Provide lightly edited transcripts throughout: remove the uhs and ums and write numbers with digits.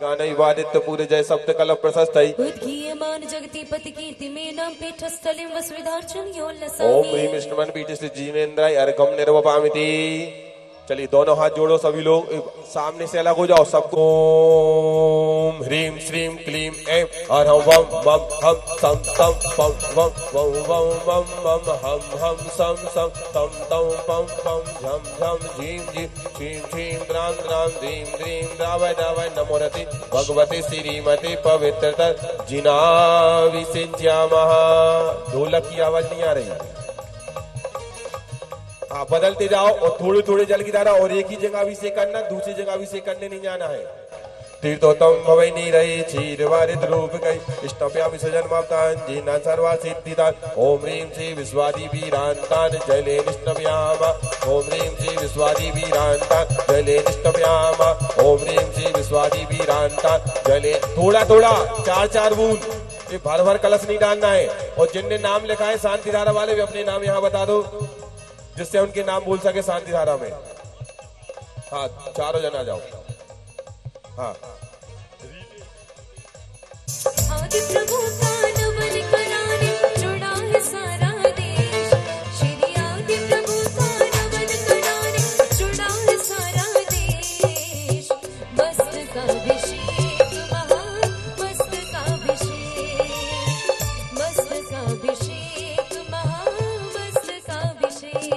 गानई वादित्य पूरे जय शब्द कल प्रशस्तई उद्गीयमान जगति पति कीर्ति में नाम पीठस्थलिं वसुविधार्चन ओम ह्रीम विष्णुमन पीठ श्री जीवेंद्राय अर्घम निर्वपामिति। चलिए दोनों हाथ जोड़ो सभी लोग, सामने से अलग हो जाओ सबको। ओम ह्रीम श्रीम क्लीम ऐं अरहं वम वम हम सम तम पम वम वम वम वम वम हम सम सम तम तम पम पम झम झम झीम झीम छीम छीम द्राम द्राम द्रीम द्रीम द्रावय द्रावय नमोरति भगवते श्रीमते पवित्रता जिना विसिंच्यामः। ढोलक की आवाज नहीं आ रही, हाँ बदलते जाओ और थोड़ी थोड़ी जल की धारा, और एक ही जगह अभिषेक करना, दूसरी जगह अभिषेक करने नहीं जाना है। तीर्थोत्तम भवै नीरहि क्षीर वारित रूप गई इष्टप्यामि सजन मातान जिना सर्वा सिद्धिदान। ओम ह्रीं श्री विश्वादि वीरांतान जले निष्टप्यामा। ओम ह्रीं श्री विश्वादि वीरांतान जले निष्टप्यामा। ओम ह्रीं श्री विश्वादि वीरांतान जले। थोड़ा थोड़ा चार चार बूंद, ये भर भर कलश नहीं डालना है। और जिनने नाम लिखा है शांति धारा वाले भी अपने नाम यहाँ बता दो, जिससे उनके नाम बोल सके शांति धारा में। हाँ चारों जना जाओ। हाँ आदि प्रभु का नमन कराने जुड़ा है सारा देश। श्री आदि प्रभु का नमन कराने जुड़ा है सारा देश। मस्त का अभिषेक महा मस्त का अभिषेक, मस्त का अभिषेक महा मस्त का अभिषेक।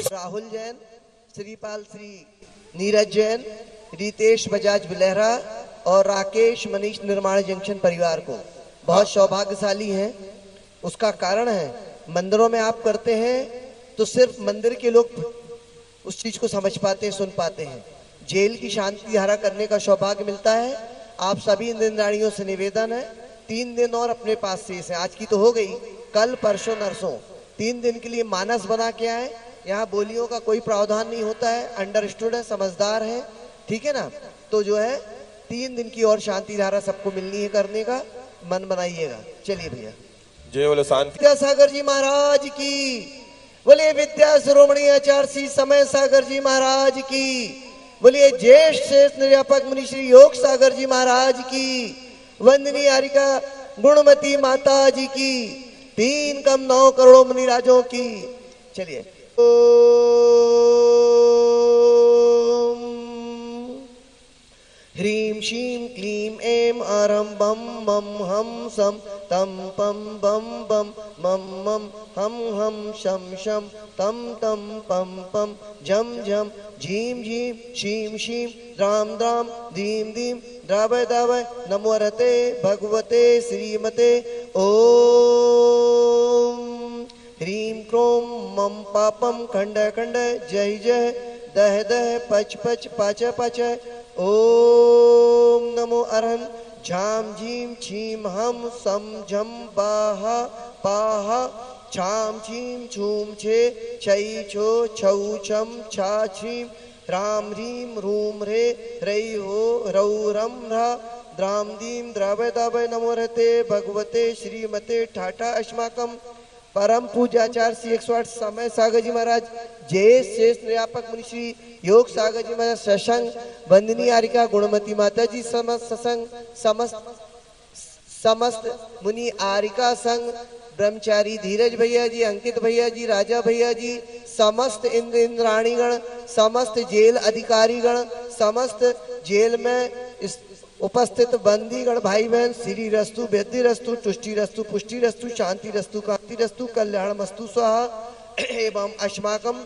राहुल जैन, श्रीपाल श्री नीरज जैन, रितेश बजाज बिलहरा और राकेश मनीष निर्माण जंक्शन परिवार को बहुत सौभाग्यशाली हैं। उसका कारण है मंदिरों में आप करते हैं तो सिर्फ मंदिर के लोग उस चीज को समझ पाते हैं, सुन पाते हैं। जेल की शांति धारा करने का सौभाग्य मिलता है। आप सभी इंद्राणियों से निवेदन है 3 दिन और अपने पास शेष है। आज की तो हो गई, कल परसों नरसों 3 दिन के लिए मानस बना के आए। यहाँ बोलियों का कोई प्रावधान नहीं होता है, अंडरस्टूड है, समझदार है, ठीक है ना। तो जो है 3 दिन की और शांति धारा सबको मिलनी है, करने का मन बनाइएगा। चलिए भैया, जय बोलो शांति विद्यासागर जी महाराज की, बोलिए विद्या शिरोमणि आचार्य श्री समय सागर जी महाराज की, बोलिए ज्येष्ठ श्रेष्ठ निर्व्यापक मुनि श्री योग सागर जी महाराज की, वंदनीय हरिका गुणमती माता जी की, 3 कम 9 करोड़ मुनि राजों की। चलिए ओम ह्रीं श्रीं क्लीं ऐं अरं बम मम हम सम तम पम बम बम मम मम हम शम शम तम तम पम पम झम झम झीम झीम शीम शीम द्राम द्राम दीम दीम द्रावय द्रावय नमोरते भगवते श्रीमते। ओम ह्रीं क्रों मम पापम खंड खंड जय जय दह दह पच पच पाच पच। ओम नमो अरहं झाम झीम छीम हम सम झम बाहा पाहा छाम छीम छूम छे छई छो छौ छम छा छीम राम रीम रूम रे रई हो रौ रम रा द्राम दीम द्रावय दावय नमो रहते भगवते श्रीमते ठाठा अस्माकम परम पूजाचार्य श्री 108 समय सागर जी महाराज, जय शेष निर्व्यापक मुनि श्री योग सागर जी महाराज, सत्संग वंदनीय आरिका गुणमती माता जी, समस्त सत्संग समस्त मुनि आरिका संघ, ब्रह्मचारी धीरज भैया जी, अंकित भैया जी, राजा भैया जी, समस्त इंद्राणीगण, समस्त जेल अधिकारीगण, समस्त जेल में उपस्थित बंदीगण भाई बहन, श्री रस्तु वृद्धि रस्तु तुष्टि रस्तु पुष्टि रस्तु शांति रस्तु कांति रस्तु कल्याण मस्तु स्वाहा। एवं अस्माकं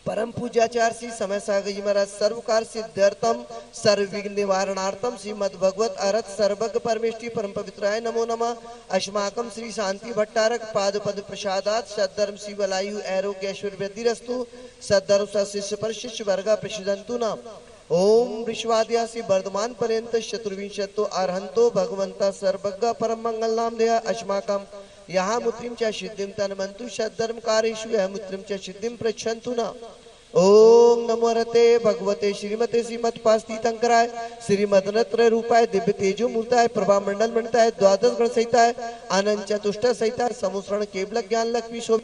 परम पूज्याचार्य श्री समय सागर जी महाराज सर्वकार सिद्ध्यर्थम सर्व विघ्न निवारणार्थम श्रीमद भगवत अर्थ सर्वज्ञ परमेष्टि परम पवित्राय नमो नमः। अस्माकं श्री शांति भट्टारक पाद पद प्रसादात सद्धर्म शिवलायु आरोग्य ऐश्वर्य वृद्धिरस्तु सद्धर्म शिष्य पर शिष्य वर्गा प्रसिद्धंतु न। ओम विश्वाद्यासी वर्धमान पर्यंत चतुर्विंशतो अर्हंतो भगवंता सर्वज्ञ परम मंगल नाम देया अस्माकं यहाँ मुत्रिम च सिद्धिम तन्मन्तु सद्धर्म कार्येषु यह मुत्रिम च सिद्धिम पृच्छन्तु न। ओम नमो रते भगवते श्रीमते श्रीमद पास्ती तंकराय श्रीमद रत्न रूपाय दिव्य तेजो मूर्ताय प्रभा मंडल मंडताय द्वादश गण सहिताय आनंद चतुष्ट सहिताय समुसरण केवल ज्ञान लक्ष्मी शोभ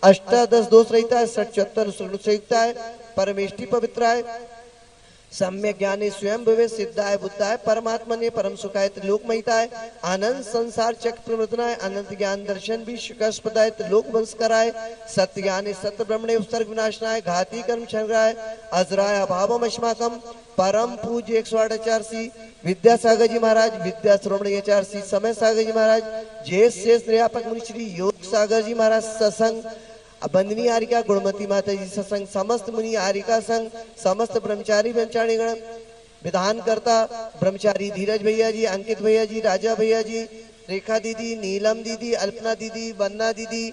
अष्टादश दोष सहिताय सचत्तर सहिताय परमेष्टि पवित्राय सम्यक ज्ञाने स्वयं भवे सिद्धाय बुद्धाय परमात्मने परम सुखाय त्रिलोकमयिताय आनंद संसार चक्र प्रवर्तनाय अनंत ज्ञान दर्शन भी शुकस्पदाय त्रिलोक वंश कराय सत्य ज्ञाने सत्य ब्रह्मणे उत्सर्ग विनाशनाय घाती कर्म क्षणराय अजराय अभावम अस्माकं परम पूज्य 108 विद्यासागर जी महाराज विद्या श्रोमणी आचार्य समय सागर जी महाराज जय शेष निर्यापक मुनि श्री योग सागर जी महाराज सत्संग बंदनी आरिका गुणमती माता जी सत्संग समस्त मुनि आरिका संघ समस्त ब्रह्मचारी ब्रह्मचारी गण विधान करता ब्रह्मचारी धीरज भैया जी अंकित भैया जी राजा भैया जी रेखा दीदी नीलम दीदी अल्पना दीदी वन्ना दीदी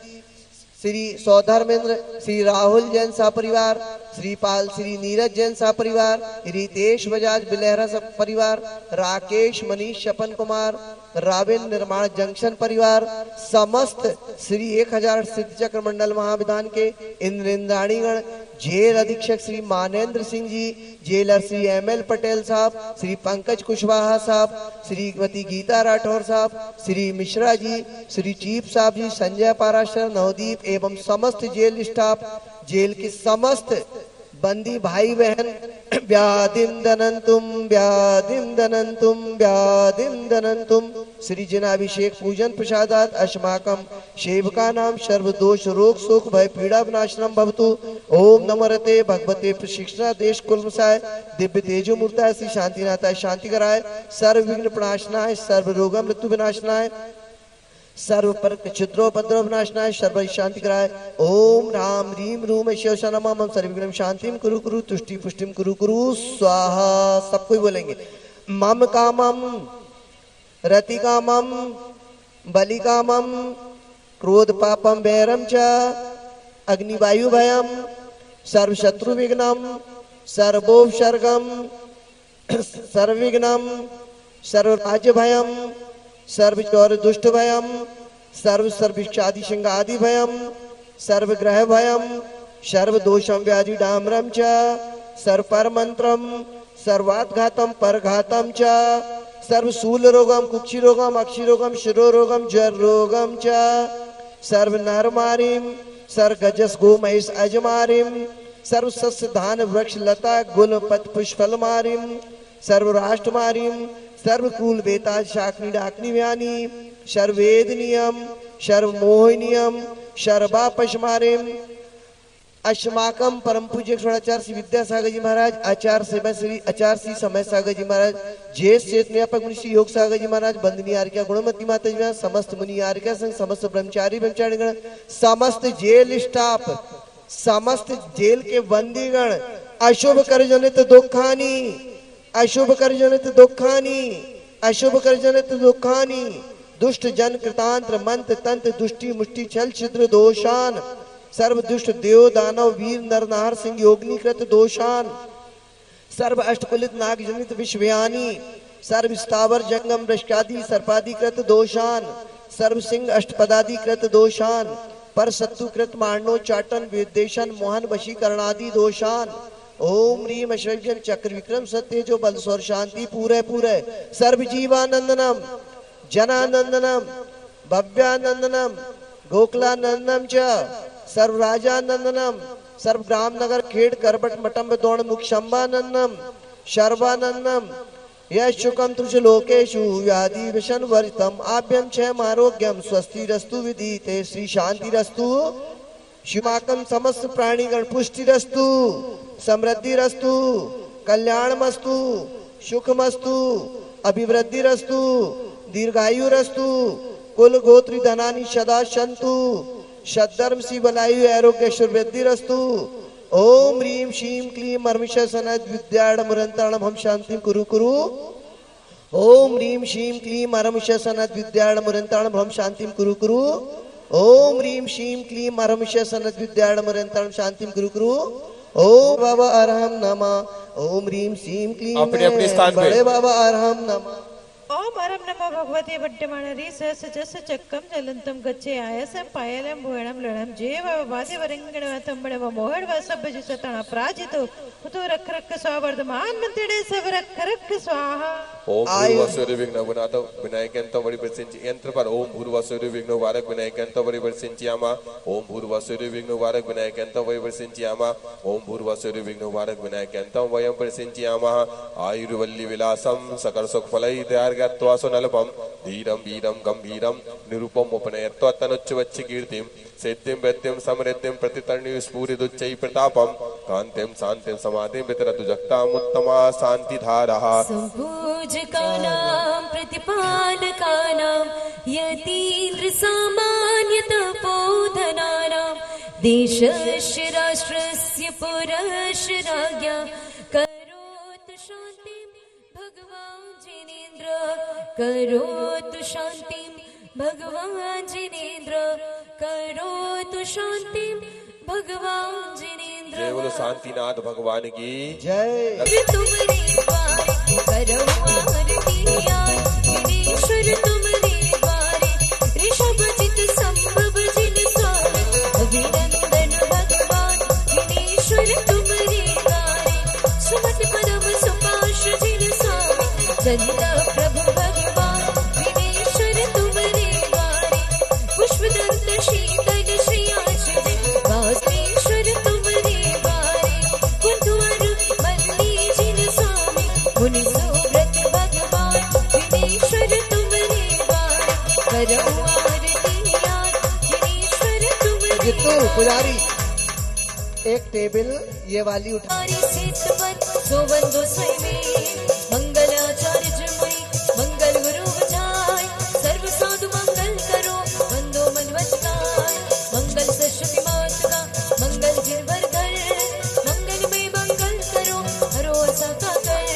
श्री सौधर्मेंद्र श्री राहुल जैन सा परिवार श्रीपाल श्री नीरज जैन सा परिवार रितेश बजाज बिलहरा सा परिवार राकेश मनीष शपन कुमार राविन निर्माण जंक्शन परिवार समस्त श्री 1000 सिद्ध चक्र मंडल महाविधान के इंद्रेंद्राणी गण जेल अधीक्षक श्री मानेंद्र सिंह जी जेलर श्री ML पटेल साहब श्री पंकज कुशवाहा साहब श्रीमती गीता राठौर साहब श्री मिश्रा जी श्री चीफ साहब जी संजय पाराशर नवदीप एवं समस्त जेल स्टाफ जेल के समस्त बंदी भाई बहन व्याधिम दनंतुम श्री जनाभिषेक पूजन प्रसादात अस्माकं सेवका नाम सर्व दोष रोग शोक भय पीड़ा विनाशनम भवतु। ओम नमो रते भगवते प्रशिक्षणा देश कुलमसाय दिव्य तेजो मूर्ताय श्री शांतिनाथाय शांति कराय सर्व विघ्न प्रणाशनाय सर्व रोग मृत्यु विनाशनाय सर्व पर क्षुद्रोपद्रव विनाशनाय सर्व शांति कराय। ओम राम रीम रूम शिव नमः सर्वविघ्न शांतिम कुरु कुरु तुष्टि पुष्टिम कुरु कुरु स्वाहा। सब कोई बोलेंगे मम कामम रति कामम बलि कामम क्रोध पापम वैरम च अग्निवायु भयम सर्व शत्रु विघ्नम सर्वोपसर्गम सर्व विघ्नम सर्व राज्य भयम सर्व चौर दुष्ट भयम सर्व सर्विक्षादि सिंहादि भयम सर्व ग्रह भयम सर्व दोषम व्याधि डाम्रम च सर्व पर मंत्रम सर्वात्घातम परघातम च सर्व शूल रोगम कुक्षि रोगम अक्षि रोगम शिरो रोगम जर रोगम च सर्व नरमारिम सर्व गजस गो महेश अजमारिम सर्व सस्य धान वृक्ष लता गुल पत पुष्फल मारिम सर्व राष्ट्र मारिम सर्व कुल बेता शाकनी डाकनी व्यानी सर्वेद नियम सर्व मोह नियम सर्वा पशमारिम अस्माकं परम पूज्य आचार्य श्री विद्यासागर जी महाराज आचार्य सेवा श्री आचार्य श्री समय सागर जी महाराज ज्येष्ठ चेतन व्यापक मुनि श्री योग सागर जी महाराज बंदनी आर्या गुणमती माता जी महाराज समस्त मुनि आर्या संघ समस्त ब्रह्मचारी ब्रह्मचारी गण समस्त जेल स्टाफ समस्त जेल के बंदीगण अशुभ करजनित दुखानी अशुभ करजनित दुखानी अशुभ करजनित दुखानी दुष्ट जन कृतांत्र मंत्र तंत्र दुष्टि मुष्टि छल छिद्र दोषान सर्व दुष्ट देव दानव वीर नर नार सिंह योगिनीकृत दोषान सर्व अष्टकुलित नाग जनित विश्वयानी सर्व स्थावर जंगम वृष्टादि सर्पादिकृत दोषान सर्व सिंह अष्टपदादिकृत दोषान पर शत्रुकृत मारणो चाटन विद्वेषण मोहन वशीकरणादि दोषान। ओम ह्रीम श्रीजन चक्र विक्रम सत्य जो बल स्वर शांति पूरे पूरे सर्व जीवानंदनम जनानंदनम भव्यानंदनम गोकुलानंदनम च सर्व राजानंदनम सर्व ग्राम नगर खेड़ करबट मटम दौड़ मुख शंभानंदनम शर्वानंदनम यशुकम तुझ लोकेशु व्याधि विषण वरितम आभ्यम क्षयम आरोग्यम स्वस्ति रस्तु विदिते श्री शांति रस्तु शिवाकम समस्त प्राणीगण पुष्टि रस्तु समृद्धि रस्तु कल्याण मस्तु सुख मस्तु अभिवृद्धि रस्तु दीर्घायु रस्तु कुल गोत्री धनानि सदा संतु सद्धर्म सी बलायु आरोग्य वृद्धि रस्तु। ओम ह्रीं श्रीं क्लीं मर्मिष सनद विद्याडमुरंताणम हम शांतिं कुरु कुरु ओम ह्रीं श्रीं क्लीं मर्मिष सनद विद्याडमुरंताणम हम शांतिं कुरु कुरु ओम ह्रीं श्रीं क्लीं मर्मिष सनद विद्याडमुरंताणम शांतिं कुरु कुरु ओम बाबा अरहम नमः ओम ह्रीं श्रीं क्लीं अपने स्थान पे। बड़े बाबा अरहम नमः ओम अरम नमो भगवते वड्डमानरी सहस जस चक्कम जलंतम गच्छे आयसम पायलम भुवनम लणम जेव वादे वरंगण तंबड़व मोहड़ व सब जिसतण अपराजितो उतो रख रख स्वावर्धमान मंत्रिडे सब रख रख स्वाहा ओम भूर्भुवस्सुर विघ्नविनाथ विनायकंत वरिवर्षिंचि यंत्र पर ओम भूर्भुवस्सुर विघ्नवारक विनायकंत वरिवर्षिंचयामा ओम भूर्भुवस्सुर विघ्नवारक विनायकंत वरिवर्षिंचयामा ओम भूर्भुवस्सुर विघ्नवारक विनायकंत वयं वर्षिंचयामा आयुर्वल्ली विलासम सकल सुखफलै दयार्गत्वा सुनलभम धीरम वीरम गंभीरम निरूपम उपनयत्वा तनुच्चवच्च कीर्तिम सेद्यं वैद्यं समृद्धिं प्रतितर्णि स्फुरिदुच्चै प्रतापम कांतिं शांतिं समाधिं वितरतु जगताम् उत्तमा शांतिधारः सम्पूजकानां प्रतिपालकानां यतीन्द्र सामान्यतपोधनानां देशस्य राष्ट्रस्य पुरस्य राज्ञा करोतु शान्तिं भगवान् जिनेन्द्र करोतु शान्तिं भगवान् जिनेन्द्र करोतु शान्तिं भगवान् जिनेन्द्र जय बोलो शांतिनाथ भगवान की जय तुम्हारे द्वारे करो आरती यार विनेश्वर तुम्हारे द्वारे ऋषभ चित संभव जिन स्वामी अभिनंदन भगवान विनेश्वर तुम्हारे द्वारे सुमति पदम सुपाश जिन स्वामी चंद्र प्रभु भगवान विनेश्वर तुम्हारे द्वारे पुष्पदंत शीतल श्रियाचल वासनेश्वर तुम्हारे द्वारे कुंदवर मल्ली जिन स्वामी मुनि सुव्रत भगवान विनेश्वर तुम्हारे द्वारे करो आरती यार विनेश्वर तुम्हारे जितू पुजारी एक टेबल ये वाली उठा हमारी सीत पर सोवंदो स्वयं मंगलाचार्य जमुई मंगल गुरु बचाए सर्व साधु मंगल करो बंदो मन वचनाय मंगल सश्रुति मात का मंगल गिरवर घर मंगल में मंगल करो हरो सका कर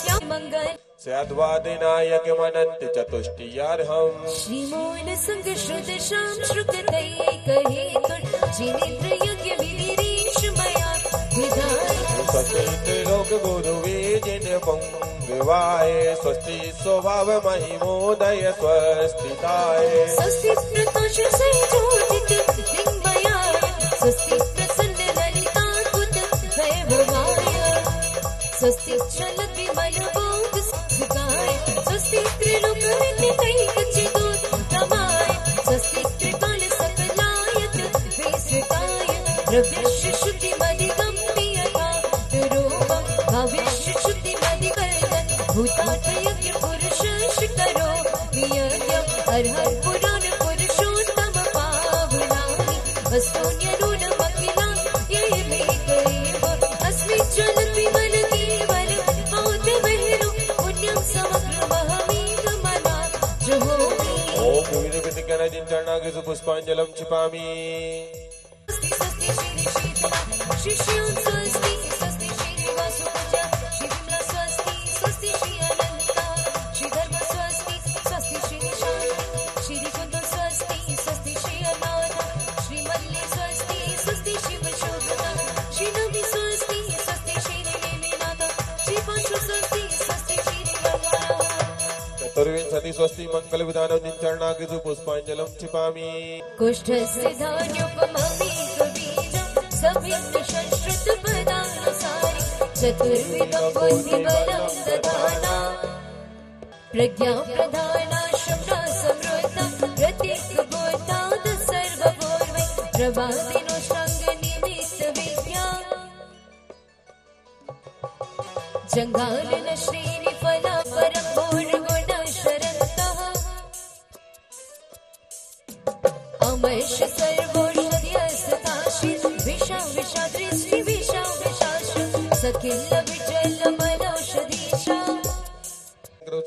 या मंगल सद्वादिनायक मनंत चतुष्टियार्हम श्रीमोन संग श्रुत शाम श्रुकतै कहे तुर जिनेन्द्र यज्ञ विधिरेश मया विधाय स्वस्ति लोक गुरुवे जिन पंगवाय स्वस्ति स्वभाव महिमोदय स्वस्थिताय स्वस्ति प्रतोष संयोजित दिग्मयाय स्वस्ति प्रसन्न ललिताद्भुत वैभवाय स्वस्ति चलत विमल बोध सुखाय स्वस्ति त्रिलोक विदितैकचिदोत रमाय स्वस्ति त्रिकाल सकलायत वेसकाय द्रव्यस्य शुद्धि मदिगम्पियता रूपं भविष्य शुद्धि मदिकर्तन भूतात् यज्ञ पुरुष करो नियज्ञम् अर्हं पुराण पुरुषोत्तम पावनानि वस्तून्यरूढमखिलानि यैवेकैव अस्मिन् ज्वलन् विमल केवल औद्यवहिरो पुण्यं समग्रमहमेकमना जुहोमि ओम विविध विधिगणजिन चरणागृह पुष्पांजलम छिपामि स्वस्ति स्वस्ति श्री शीतला श्री श्याम स्वस्ति स्वस्ति श्री वासुपूजा श्री विमला स्वस्ति स्वस्ति श्री अनंता श्री धर्म स्वस्ति स्वस्ति श्री शांति श्री कुंद स्वस्ति स्वस्ति श्री अनाथ श्री मल्ली स्वस्ति स्वस्ति श्री विशोधना श्री नबी स्वस्ति स्वस्ति श्री नेमिनाथ श्री पाशु स्वस्ति स्वस्ति श्री भगवान चतुर्विंशति स्वस्ति मंगल विधानम जिन चरणागृह पुष्पांजलम छिपामि कुष्ठस्य धान्योपममेकबीजं सभिन्न संश्रुत पदानुसारि चतुर्विधं बुद्धिबलं दधाना प्रज्ञा प्रधाना शब्दा समृद्धा प्रत्येकबोधात् सर्वपूर्वै प्रभातिनो शृङ्गनिमित्त विद्या जङ्घालन श्रीनिफला परं भूर्गुणशरन्तः अमर्ष सर्वोषध्यस्तताशि विषा विषादृष्टि विषा विषाश सखिल विजल मनौषधीशा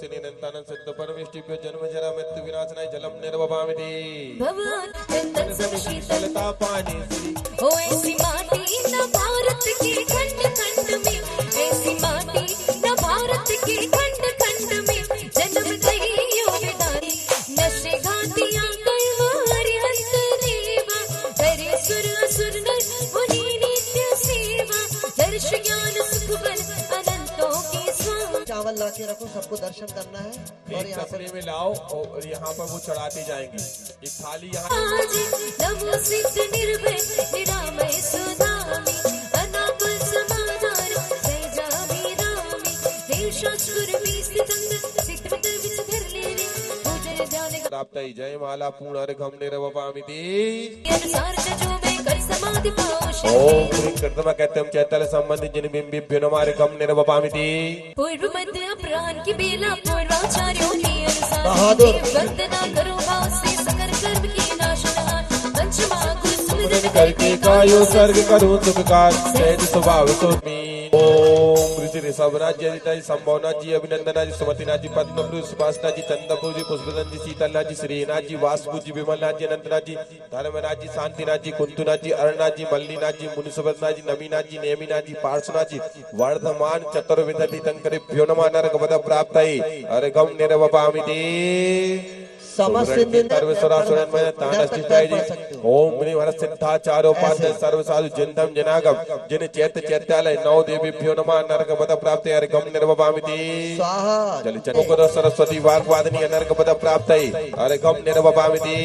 श्रीनंतानं सिद्ध परमेष्टिभ्यो जन्म जरा मृत्यु विनाशनाय जलम निर्वपामिति भगवान चंदन सब शीतल शीतलता पानी श्री ओ ऐसी माटी न भारत के खंड खंड में, ऐसी माटी न भारत के खंड खंड में जन्म गई योगदानी नशे घातियां कई हरिहंत देवा करे सुर असुर नर मुनि नित्य सेवा दर्श ज्ञान सुख बल अनंतों के स्वामी। चावल ला के रखो, सबको दर्शन करना है। और एक यहाँ पर तसले में लाओ और यहाँ पर वो चढ़ाते जाएंगे। एक थाली यहाँ आज नमो सिद्ध निर्भय निरामय सुधामी अनाकुल समाधान जय जामी रामी देव शास्त्र स्थितंग सिद्ध विच धर ले रे पूजन ध्यान प्राप्त जय माला पूर्ण अर्घम निर्वपामिति अनुसार जो मैं कर समाधि पाऊं ओम ह्रीं कृतम कहतम चैतल संबंधी जिन बिंबिभ्यो नमः अर्घम निर्वपामिति पूर्व मध्य अपराह्न की बेला पूर्वाचार्यों के अनुसार बहादुर। देव वंदना करो भाव से सकल कर्म की नाशनहार पंचमा गुरु सुमिरन करके कायो सर्ग करो सुखकार सहज स्वभाव सोमी ओम ऋषि ऋषभनाथ जी अधिताई संभवनाथ जी अभिनंदनाथ जी सुमतिनाथ जी पद्मपुर सुभाषनाथ जी चंद्रपुर जी पुष्पनाथ जी शीतलनाथ जी श्रीनाथ जी वासुपुर जी विमलनाथ जी अनंतनाथ जी धर्मनाथ जी शांतिनाथ जी कुंतुनाथ जी अरनाथ जी मल्लीनाथ जी मुनिसुभद्रनाथ जी नमीनाथ जी नेमिनाथ जी पार्श्वनाथ जी वर्धमान चतुर्विध तीर्थंकरेभ्यो नमः नरकपद प्राप्तये अर्घम निर्वपामिति ओम सिद्धाचारोपाध्याय सर्व साधु जिन्दम जनागम जिन चैत चैत्यालय नौ देवीभ्यो नमः नरकपद प्राप्तये अर्घम निर्वपामिति स्वाहा। जल चकोद सरस्वती वाग्वादिनी नरकपद प्राप्तये अर्घम निर्वपामिति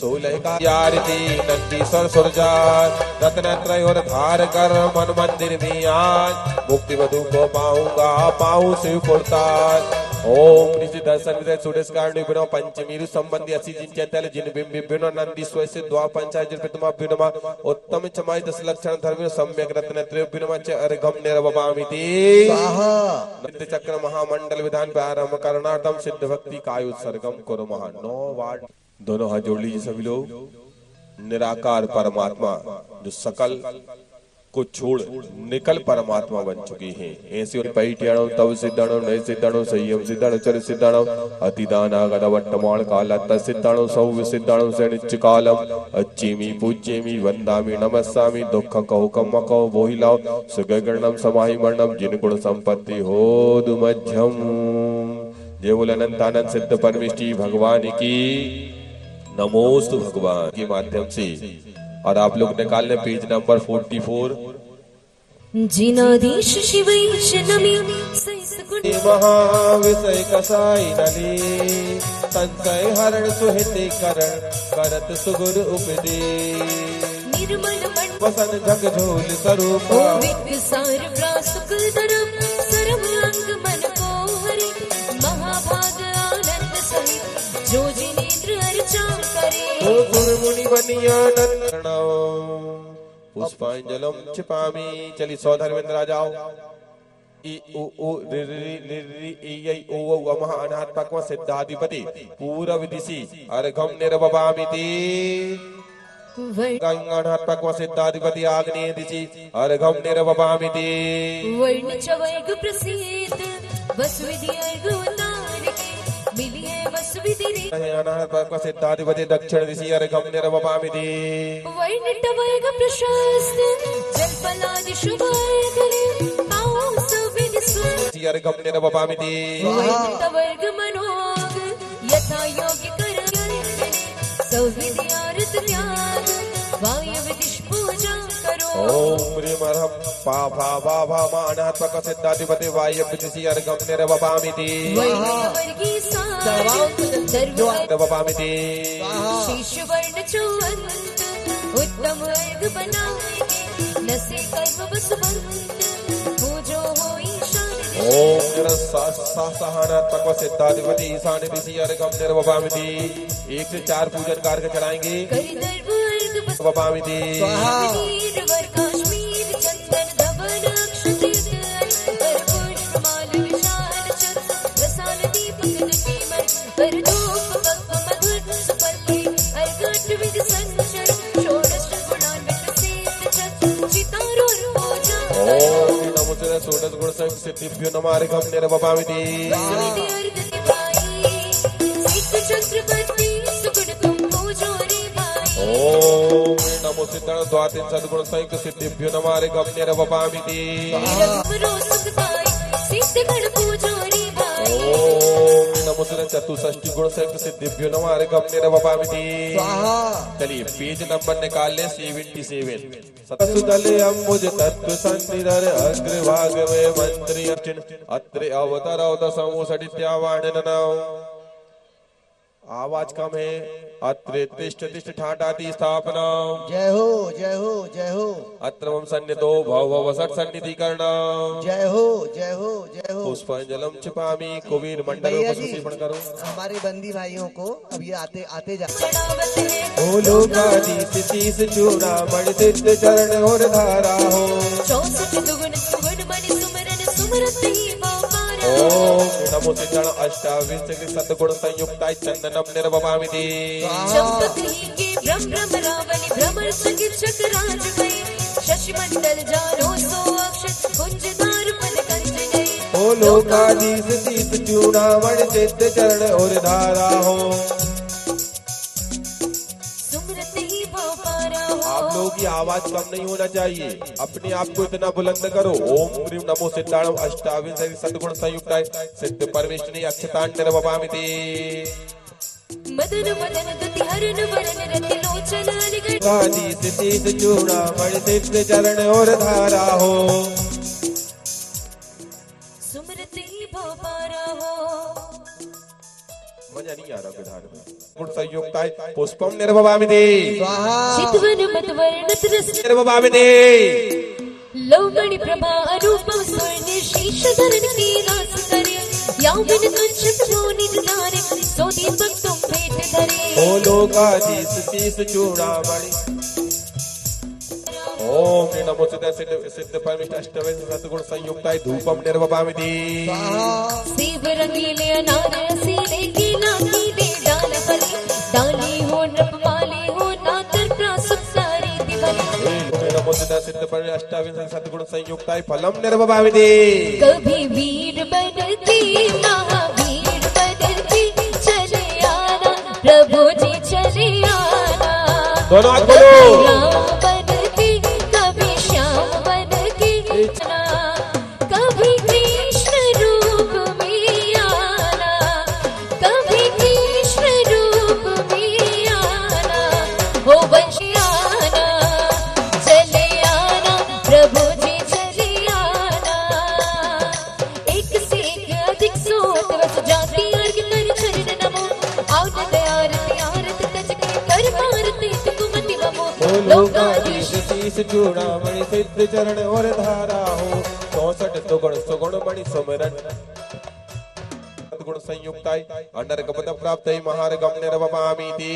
सोलह यारती नंदीश्वर सुरजार रत्नत्रय और धार कर मन मंदिर में आज मुक्ति वधु को पाऊंगा पाऊं शिव पुरताल ओम ऋषि दर्शन विदय सुरेश कारणी बिनो पंचमीरु संबंधी असी जिन चैतल जिन बिंबिनो नंदीश्वर से द्वा पंचायत पितमा बिनमा उत्तम चमाई 10 लक्षण धर्म सम्यक रत्नत्रय बिनमा च अर्घम निर्वपामिति स्वाहा। नित्य चक्र महामंडल विधान प्रारंभ करणार्थम सिद्ध भक्ति कायु सर्गम करो महा 9 वार्ड दोनों हाथ जोड़ लीजिए सभी लोग। निराकार परमात्मा जो सकल को छोड़ निकल परमात्मा बन चुके हैं ऐसे और पैठियाणो तव सिद्धाणो नय सिद्धाणो संयम सिद्धाणो चर सिद्धाणो अतिदाना गदवट्टमाण काल सिद्धाणो सौ सिद्धाणो सैनिच कालम अच्छेमी पूज्येमी वंदामी नमस्सामी दुख कहो कम कहो वोहि लाओ सुगगणम समाहि मरणम जिन गुण संपत्ति हो दुमध्यम। जय बोल अनंतानंद सिद्ध परमेष्टि भगवान की नमोस्तु भगवान के माध्यम से। और आप लोग निकाल लें पेज नंबर 44। जिनाधीश शिवैश नमी सैस गुण महाविषय कसाई नली संशय हरण सुहिते करण करत सुगुर उपदेश निर्मल मन वसन जग झोल स्वरूप ओ विकसार व्रासुकुल धरम सरम अंग मन को हरे महाभाग आनंद सहित जो जिनेन्द्र अर्चा करे ओ गुरुमुनि बनियानंद पुष्पांजलम छिपामी। चलिए 100 धर्मेंद्र आ जाओ। ई ओ ओ रि रि रि रि ई ऐ ओ औ अमः अनाथ पक्व सिद्धाधिपति पूर्व दिशि अर्घम निर्वपामिति गंगानाथ पक्व सिद्धाधिपति आग्नेय दिशि अर्घम निर्वपामिति वर्ण चवर्ग प्रसिद्ध वसुविधि अर्घ उतार के मिली है वसुविधि रे अनाथ पक्व सिद्धाधिपति दक्षिण दिशि अर्घम निर्वपामिति वर्ण टवर्ग प्रशस्त जल फलादि शुभ करे आओ सविधि सुन अर्घम निर्वपामिति वर्ण टवर्ग मनोग यथा योग्य कर सविधि आरत त्याग वायव्य दिश पूजा करो ओम ह्रीं अर्हं पा भा भा भा मा अनाथ पक्व सिद्धाधिपति वायव्य दिशि अर्घम निर्वपामिति वर्गी निर्वपामिति शीश वर्ण चौवंत उत्तम वर्ग बनाएंगे नसे कर्म बस बंद पूजो हो ईशान ओम सहनाथ पक्व सिद्धाधिपति ईशान दिशि अर्घम निर्वपामिति 1 से 4 पूजन कार्य चलाएंगे करि दर्भ वर्ग बस निर्वपामिति नीर वर काश्मीर चंदन धवन अक्षतीर्थ कर पुष्पमाल विशाल चर रसाल दीपक दीपमन कर धूप पक्व मधुर सुपर्पे अर्घट विद संचर षोडश गुणान्वित सेत चत चितारोर पूजा ओम नमो नमोस्तुते षोडश गुण संयुक्त सिद्धिभ्यो नमः अर्घं निर्वपामिति सुनिधि अर्घ दिवाई सिद्ध चक्रवर्ती सुगुण तुम पूजो रे भाई ओम नमोस्तुते द्वादश सद्गुण संयुक्त सिद्धिभ्यो नमः अर्घं निर्वपामिति निरंबरो सुख पाई सिद्ध गण पूजो रे भाई ओम नमोस्तुते चतुष्षष्टि गुण संयुक्त सिद्धिभ्यो नमः अर्घं निर्वपामिति चलिए पेज नंबर निकाल ले 77 सतसुतले अम्बुज तत्व संनिधर अग्रभाग में मंत्री अर्चन अत्र अवतरव दशमो षडित्यावाणननौ आवाज कम है अत्र तिष्ठ तिष्ठ ठाटाति स्थापना जय हो जय हो जय हो अत्र मम सन्निधो भव भव षट सन्निधिकरण जय हो जय हो जय हो। पुष्पांजलम छिपामी कुबीर मंडल भैया को जी सुशीपण करो हमारे बंदी भाइयों को अब ये आते आते जा चढ़ावत है ओ लोकाधीश तीस चूड़ामणि सिद्ध चरण और धारा हो 64 दुगुण सुगुण मणि सुमरन सुमरत ही पारा ओम नमो सिद्धण अष्टाविंशति सद्गुण संयुक्ताय चंदनम निर्वपामिति चंपक ही के भ्रम भ्रम रावणि भ्रमर सकित चक्राज गए शशि मंडल जानो सो अक्षत कुंज दार पद कंज गए ओ लोकाधीश तीस चूड़ामणि सिद्ध चरण और धारा हो सुमरत ही पारा हो आप लोगों की आवाज कम नहीं होना चाहिए अपने आप को इतना बुलंद करो ओम ह्रीम नमो सिद्धाणम अष्टाविंशति सद्गुण संयुक्ताय सिद्ध परमेष्ठिनी अक्षतान निर्वपामिति मदन मदन गति हरन वरन रति लोचन अलिगढ़ लोकाधीश तीस चूड़ामणि सिद्ध चरण और धारा हो सुमरत ही पारा हो मजा नहीं आ रहा विधान में गुण संयुक्ताय पुष्पम निर्वपामिति चितवन मत वर्णत रस निर्वपामिति लौगणि प्रभा अरूपम स्वर्ण शीर्ष धरन नीलास करे यावन कंचन मोनि दारे सो दीपक तुम भेंट धरे ओ लोकाधीश तीस चूड़ामणि ओम नमो सिद्ध परमेष्ठ अष्टविंश सद्गुण संयुक्ताय धूपम निर्वपामिति सेव रंगीले अनार सीले कीला कीले डाल फले डाली हो नृपमाली हो नातर प्रासुप सारी दिवली नमो सिद्ध परमेष्ठ अष्टाविंश सद्गुण संयुक्ताय फलम निर्वपामिति कभी वीर बनती महावीर बदलती चले आना प्रभु जी चले आना दोनों हाथ बोलो राम बनती कभी श्याम बनती कभी कृष्ण रूप में आना कभी कृष्ण रूप में आना हो वंशी आना चले आना प्रभु जी चले आना एक से एक अधिक सोत वस जाती अर्घ कर चरण नमो आउट आरती आरती तज के कर मारती तुमति नमो ओ लोकाधीश तीस चूड़ामणि सिद्ध चरण और धारा हो 64 सुगुण मणि सुमरन सद्गुण संयुक्ताय अनर्घ पद प्राप्त महार्घम निर्वपामिति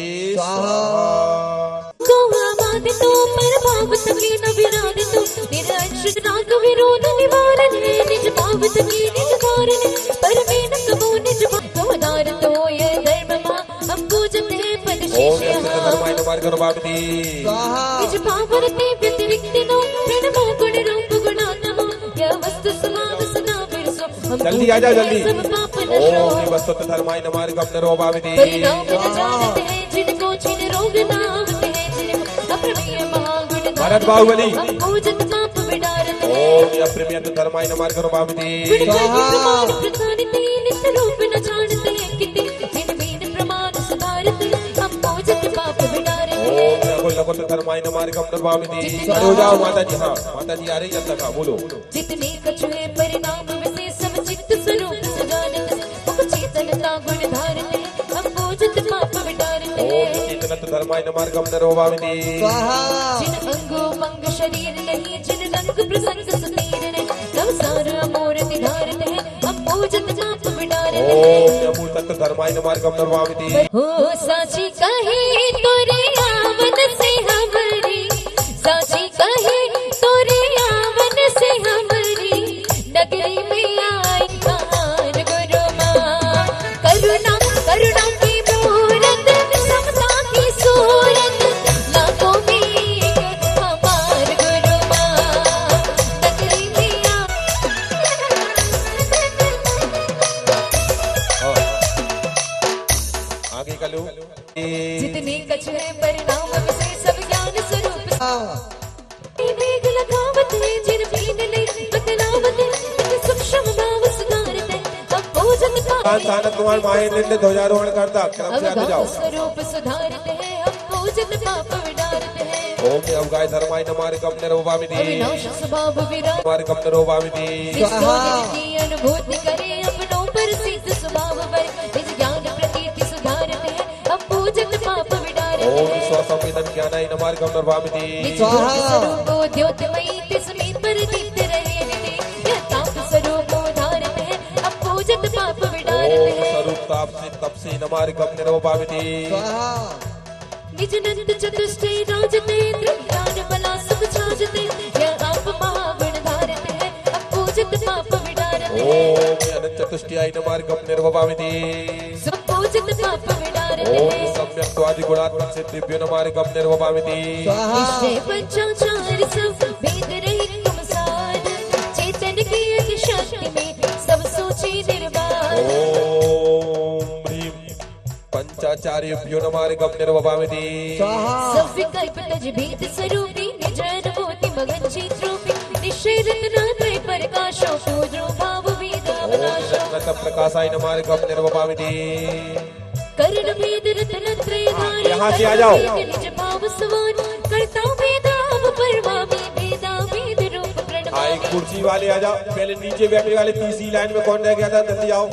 गोहामादि तो पर भाव सके न विराद तो निरंश राग विरोध निवारण है निज भाव सके निज कारण पर में न कबो निज भावदार तो ये धर्म मा हम पूजते हैं पद ओम शेष यस्य धर्माय मार्ग निर्वपामिति निज भावरते व्यतिरिक्त नो प्रणमो गुण रूप गुणात्मो यह वस्तु समाग सदा विरसो हम जल्दी आ जाओ जल्दी सब पाप ओम नशो निवस्तु धर्माय मार्गम निर्वपामिति परिणाम न जानते हैं जिनको छिन रोग नामते हैं जिनको अप्रमेय महागुण भरत बाहुबली हम पूजत पाप विडारत हैं ओम यप्रियंत धर्माय मार्ग निर्वपामिति गुणगान प्रमाण प्रसारित नित्य रूप न जानते हैं किति भिन्न भिन्न प्रमाण सुधारत हम पूजत पाप विडारत हैं ओम नकुल धर्माय मार्गम निर्वपामिति हो जाओ माता जी हाँ माता जी आ रही है तक बोलो जितने कछुए परिणाम में समचित्त स्वरूप सजानत मुख चेतनता गुण धारत हम पूजत पाप विडारत ओम चेतनत धर्माय मार्गम निर्वपामिति जिन अंगो मंग शरीर नहीं जिन रंग प्रसंग सुतीर नहीं संसार अमूर्ति धारत है हम पूजत पाप विडारत ओम नमो तत् धर्माय मार्गम निर्वपामिति हो साची कहे तोरे आवन से हमारी साची कहे तोरे आवन से हमारी नगरी में आई महान गुरु माँ करुणा करुणा की मूरत समता की सूरत लाखों में एक हमार गुरु माँ नगरी में आई में कछ है परिणाम विशेष सब ज्ञान स्वरूप हाँ मेघ लगावत है जिन बीन ले बतलावत है सूक्ष्म भाव सुधारत है अब पूजन कान सानत कुमार माहेंद्र ध्वजारोहण करता क्रम से आगे जाओ। स्वरूप सुधारत है अब पूजन पाप विडारत है ओम अवगाय धर्माय नमारि कम निरोपामिति अविनाश स्वभाव विराट नमारि कम निरोपामिति की अनुभूति करे अपनों पर सिद्ध स्वभाव वर निज ज्ञान प्रतीति सुधारत है अब पूजन पाप विडारत ओम है स्वसंवेदन ज्ञानाय नमारि कम निरोपामिति निज स्वरूप द्योतमयी तिस्मै पर दीप्त रहे निधि यह ताप स्वरूप धारत है अब पूजन पाप विडारत ओम है स्वरूप ताप से तप से नमारि कम निरोपामिति निज नंद चतुष्टय राजतेन्द्र ज्ञान बला सुख छाजते यह आप महागुण धारत है अब पूजन पाप विडारत है ओम अनंत चतुष्टयाय नमारि कम निरोपामिति सब पूजन पाप विडारत ओम है सम्यक त्वादि गुणात्मक सिद्धिभ्यो नमारि कम निरोपामिति निश्चय पंचाचार सब भेद रहित तुम साध चेतन की अति शक्ति में सब सोचे निर्बाध ओम ह्रीं पंचाचार्यभ्यो नमारि कम निरोपामिति सब विकल्प तज भेद स्वरूपी निज अनुभूति मगन चित्रूपी निश्चय रत्नात्रय प्रकाशो पूजो भाव वेद अवनाशो रत्न प्रकाशाय नमारि कम निरोपामिति कर्ण भेद रत्नत्रय धारी यहाँ से आ जाओ। निज भाव समान करता भेद अब परमामी भेदा भेद रूप हाँ एक प्रणमामि कुर्सी वाले आ जाओ। पहले नीचे बैठने वाले तीसरी लाइन में कौन रह गया था, जल्दी आओ।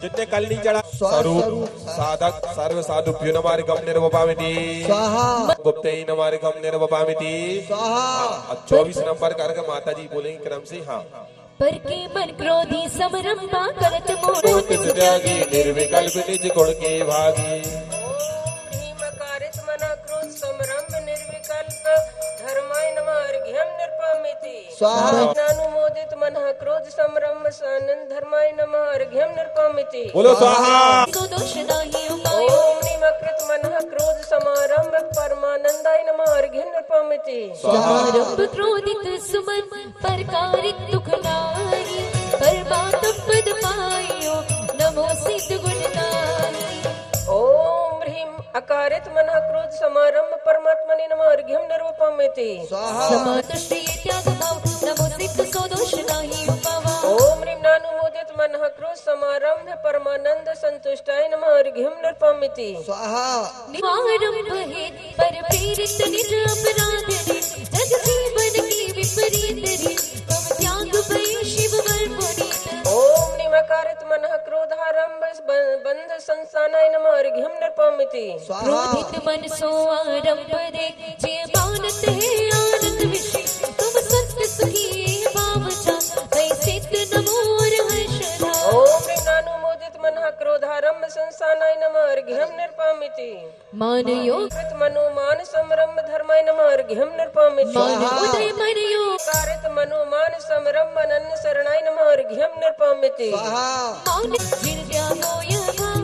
जितने कल नहीं चढ़ा स्वरूप साधक सर्व साधुभ्यो नमारि कम निरोपामिति गुप्ते नमारि कम निरोपामिति 24 नंबर करके माता जी बोलेंगे क्रम से। हाँ पर के मन क्रोधी समरंभा करत मोह मोह तिस त्यागी निर्विकल्प निज गुण के भागी कारित मना क्रोध समरंभ निर्विकल्प धर्माय नमार्घ्यम निर्पामिति नानुमोदित मनः क्रोध समरंभ सानंद धर्माय नमार्घ्यम निर्पामिति बोलो स्वाहा। तो दोष नाही उपाय ओम निमकृत मनः क्रोध समारंभ परमानंदाय नमार्घ्यम निर्पामिति समारंभ क्रोधित सुमन परकारित दुख नाही परमात्म पद पायो नमो सिद्ध गुण नाही ओम ह्रीं अकारित मनः क्रोध समारंभ परमात्मने नमार्घ्यम निर्वपामिति समादृष्टि त्याग भाव नमो सिद्ध सो दोष नाही उपावा ओम ह्रीं नानुमोदित मनः क्रोध समारंभ परमानंद संतुष्टाय नमार्घ्यम निर्पामिति निवारंभ हेत पर प्रेरित निज अपराध रे जग जीवन की विपरीत रे तम त्याग भय शिव वर पुनीत ओम निमकारित मनः क्रोधारंभ बंध संसानाय नमार्घ्यम निर्पामिति क्रोधित मन सो आरंभ दे जे मानत है आनंद विषय तुम सत्य सुखी भाव जा सिद्ध नमो हर्षधा ओम ह्रीं नानुमोदित मनः क्रोधारंभ संसानाय नमार्घ्यम निर्पामिति मान योग कृत मनोमान समरंभ धर्माय नमार्घ्यम निर्पामिति मान उदय मन योग कारित मनोमान समरंभ अनन्य शरणाय नमार्घ्यम निर्पामिति मान जिन त्यागो यह भाव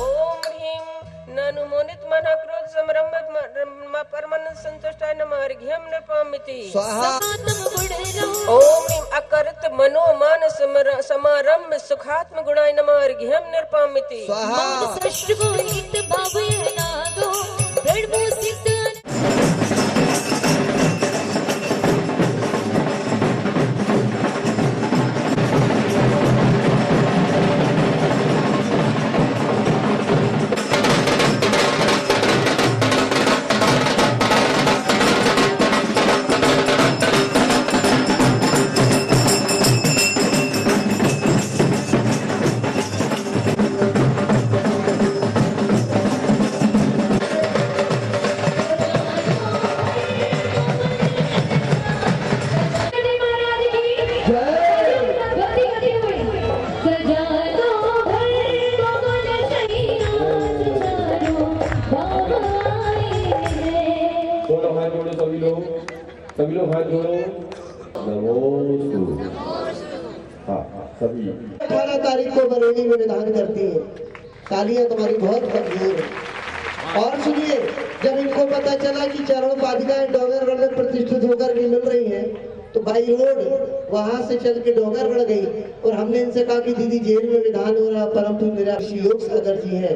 ओम ह्रीं नानुमोदित मनः क्रोध समरंभ परमानंद संतुष्टाय नमार्घ्यम निर्पामिति समात्म गुण लो ओम ह्रीं अकर्त मनोमान समारंभ सुखात्म गुणाय नमार्घ्यम निर्पामिति मान सृष्टि को हित भाव यह लागो प्रणमो सिद्ध सभी लोग हाथ जोड़ो। नमो हाँ सभी 18 तारीख को बरेली में विधान करती है। तालियां तुम्हारी बहुत कमजोर है। और सुनिए, जब इनको पता चला कि चरण पादिकाएं डोंगरगढ़ में प्रतिष्ठित होकर के मिल रही हैं, तो बाई रोड वहां से चल के डोंगरगढ़ गई और हमने इनसे कहा कि दीदी जेल में विधान हो रहा, परंतु मेरा योग सागर जी है,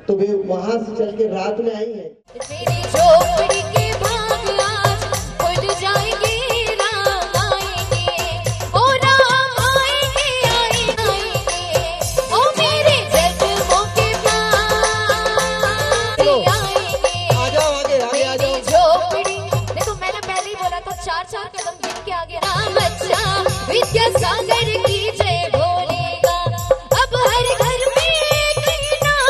तो वे वहां से चल के रात में आई हैं। मेरी झोपड़ी के भाग आज खुल जाएंगे, राम आएंगे, ओ राम आएंगे, आएंगे, ओ मेरे जन्मों के बाद आएंगे। आ जाओ आगे आगे आ जाओ। मेरी झोपड़ी, देखो मैंने पहले ही बोला था 4-4 कदम गिन के आगे। राम बच्चा विद्यासागर की जय बोलेगा, अब हर घर में एक नाम,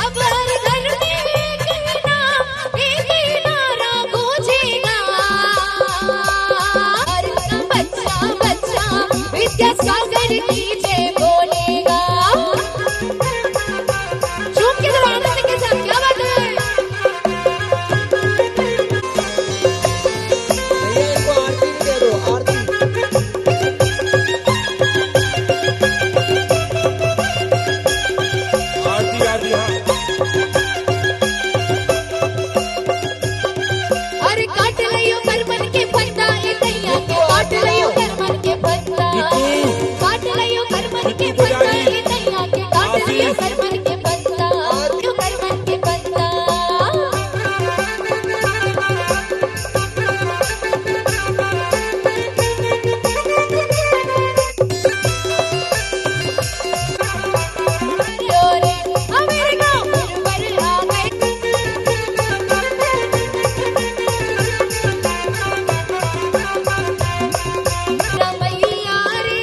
अब हर घर में एक नाम, एक नारा गूंजेगा। हर बच्चा बच्चा विद्यासागर की जय बोलेगा। झूम के जरा आनंद के साथ, क्या बात है। भैया इनको आरती भी दे दो, आरती। आरती आरती हाँ अरे काट लियो करमन के पत्ता, ए दैया के काट लियो करमन के पत्ता, काट लियो करमन के पत्ता, ए दैया के काट लियो करमन के पत्ता, करमन के पत्ता। रे मेरे गाँव पर आ गए, रमैया रे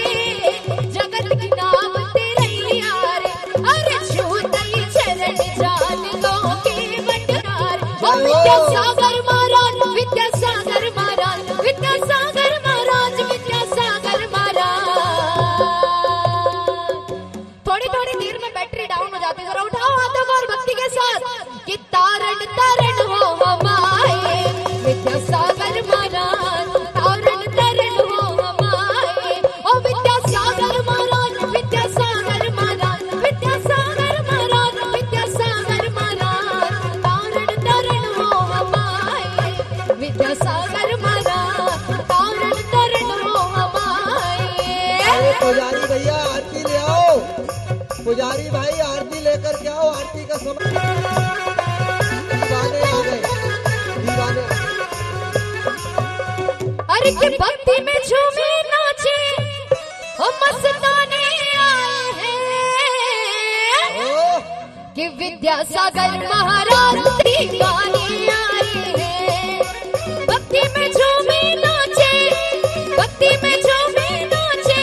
जगत की नाम तेरैया रे, अरे छूतई चरण जान लो के बटनार। ओ विद्यासागर महाराज, विद्यासागर महाराज, विद्यासागर महाराज, विद्यासागर महाराज। थोड़ी थोड़ी देर में बैटरी डाउन हो जाती है, जरा उठाओ हाथों को और भक्ति के साथ कि तारण तारण हो हमारे विद्यासागर महाराज, तारण तारण हो हमारे। ओ विद्यासागर महाराज, विद्यासागर महाराज, विद्यासागर महाराज, विद्यासागर महाराज, तारण तारण हो हमारे विद्यासागर महाराज, तारण तारण हो हमारे। अरे पुजारी भैया आरती ले आओ, पुजारी भाई आरती लेकर के आओ, आरती का समय। दीवाने हो गए, दीवाने। अरे कि भक्ति में झूमे नाचे हम मस्ताने आए हैं, ओ कि विद्यासागर महाराज दीवाने आए हैं। भक्ति में झूमे नाचे, भक्ति में झूमे नाचे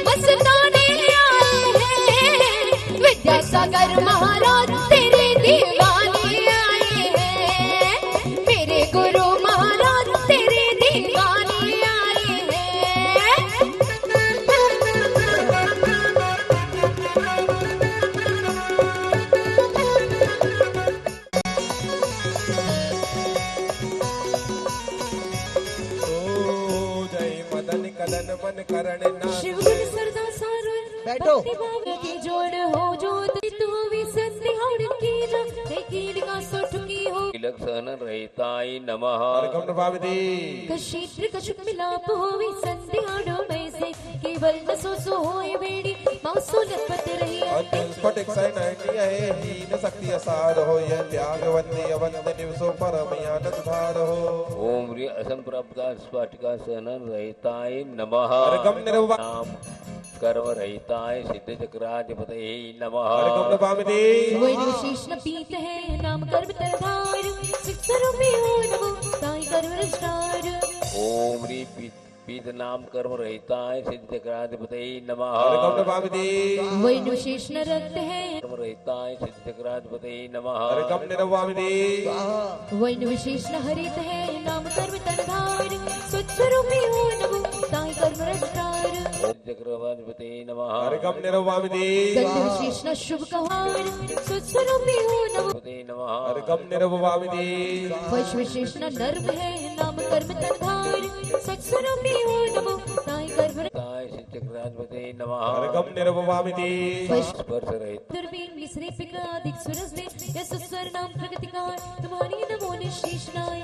मस्ताने आए हैं, विद्यासागर महाराज तेरे दीवाने आए हैं, मेरे गुरु महाराज तेरे दीवाने आए हैं। ओ जय मदन कदन मन करण नाथ शिव गुण सरदा सारो बैठो। भक्ति भाव की जोड़ हो जोत तू भी सत्य हौड़ की जो कीड़ का सोठ की हो लक्षण रहताय नमः। अर्घम नभामिति कशीत्र कशुक मिलाप होवी संधि हाडो में से केवल न सो होए बेड़ी मौसो लपत रही अंतिम स्फटिक सैनानी है हीन शक्ति असार हो यह त्यागवंती अवंत निवसो परम आनंद धार हो। ओम ह्री असंप्राप्ता स्फटिका सहनन रहताय नमः। अर्घम निर्वा नाम कर्म रहताय सिद्ध चक्राधिपतये नमः। अर्घम नभामिति वही विशेष न पीत है नाम कर्म तरधार सिक्सरों में हो नमो ताई कर्म रष्टार। ओम ह्री पीत नाम कर्म रहताय सिद्ध चक्राधिपतये नमः। अर्घम नभामिति वही विशेष न रक्त है कर्म रहताय सिद्ध चक्राधिपतये नमः। अर्घम निर्वामिति वही विशेष न हरित है नाम कर्म तरधार स्वच्छरों में हो नमो ताई कर्म रष्टार। चक्रवाधिपतये नमः। अर्घम निर्वामिति गंध विशेष न शुभ कहार स्वच्छरों में हो नमो नमः। अर्घम निर्वामिति वश विशेष न नर्म है नाम कर्म तरधार स्वच्छरों में हो नमो ताई कर्म रहताय सिद्ध चक्राधिपतये नमः। अर्घम निर्वामिति स्पर्श रहित दुर्बीन मिश्री पिकादिक सुरस में यस स्वर नाम प्रगतिकार तुम्हारी नमो निशीष नाय।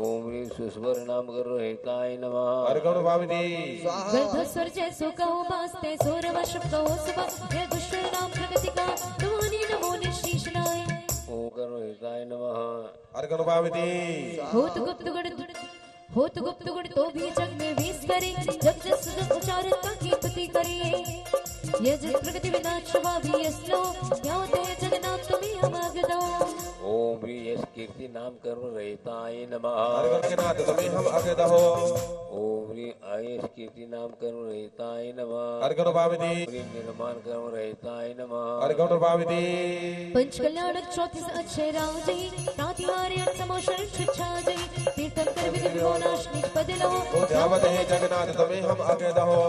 ओम ह्रीं सुषमा स्वर नाम करो हिताय नमः। अर्घण भाविनी गर्भस्वर जैसो कहो बास्ते सोरवश कहो सुबह ये दुष्ट नाम प्रगति का तुम्हारी नमो निशीषनाय। ओम करो हिताय नमः। अर्घण भाविनी हो तो गुप्त गुण तो भी जग में वीस करे जब जस जस उचारता की पति करे ये जिस प्रगति विनाश भी असलो याते जगन्नाथ तुम्हें हम आगदो। ओम ह्री यश कीर्ति नाम करो हिताय नमः। अर्घण के नाथ तुम्हें हम आगे दहो। ओम ह्री आयश कीर्ति नाम करो हिताय नमः। अर्घण भाविनी निर्माण करो हिताय नमः। अर्घण भाविनी पंच कल्याणक चौतीस अच्छे राजई प्रातिहार्य समोषण शिक्षा जई तीर्थंकर विधि विमोनाश निज पदिलो। ध्यावत है जगन्नाथ तुम्हें हम आगे दहो।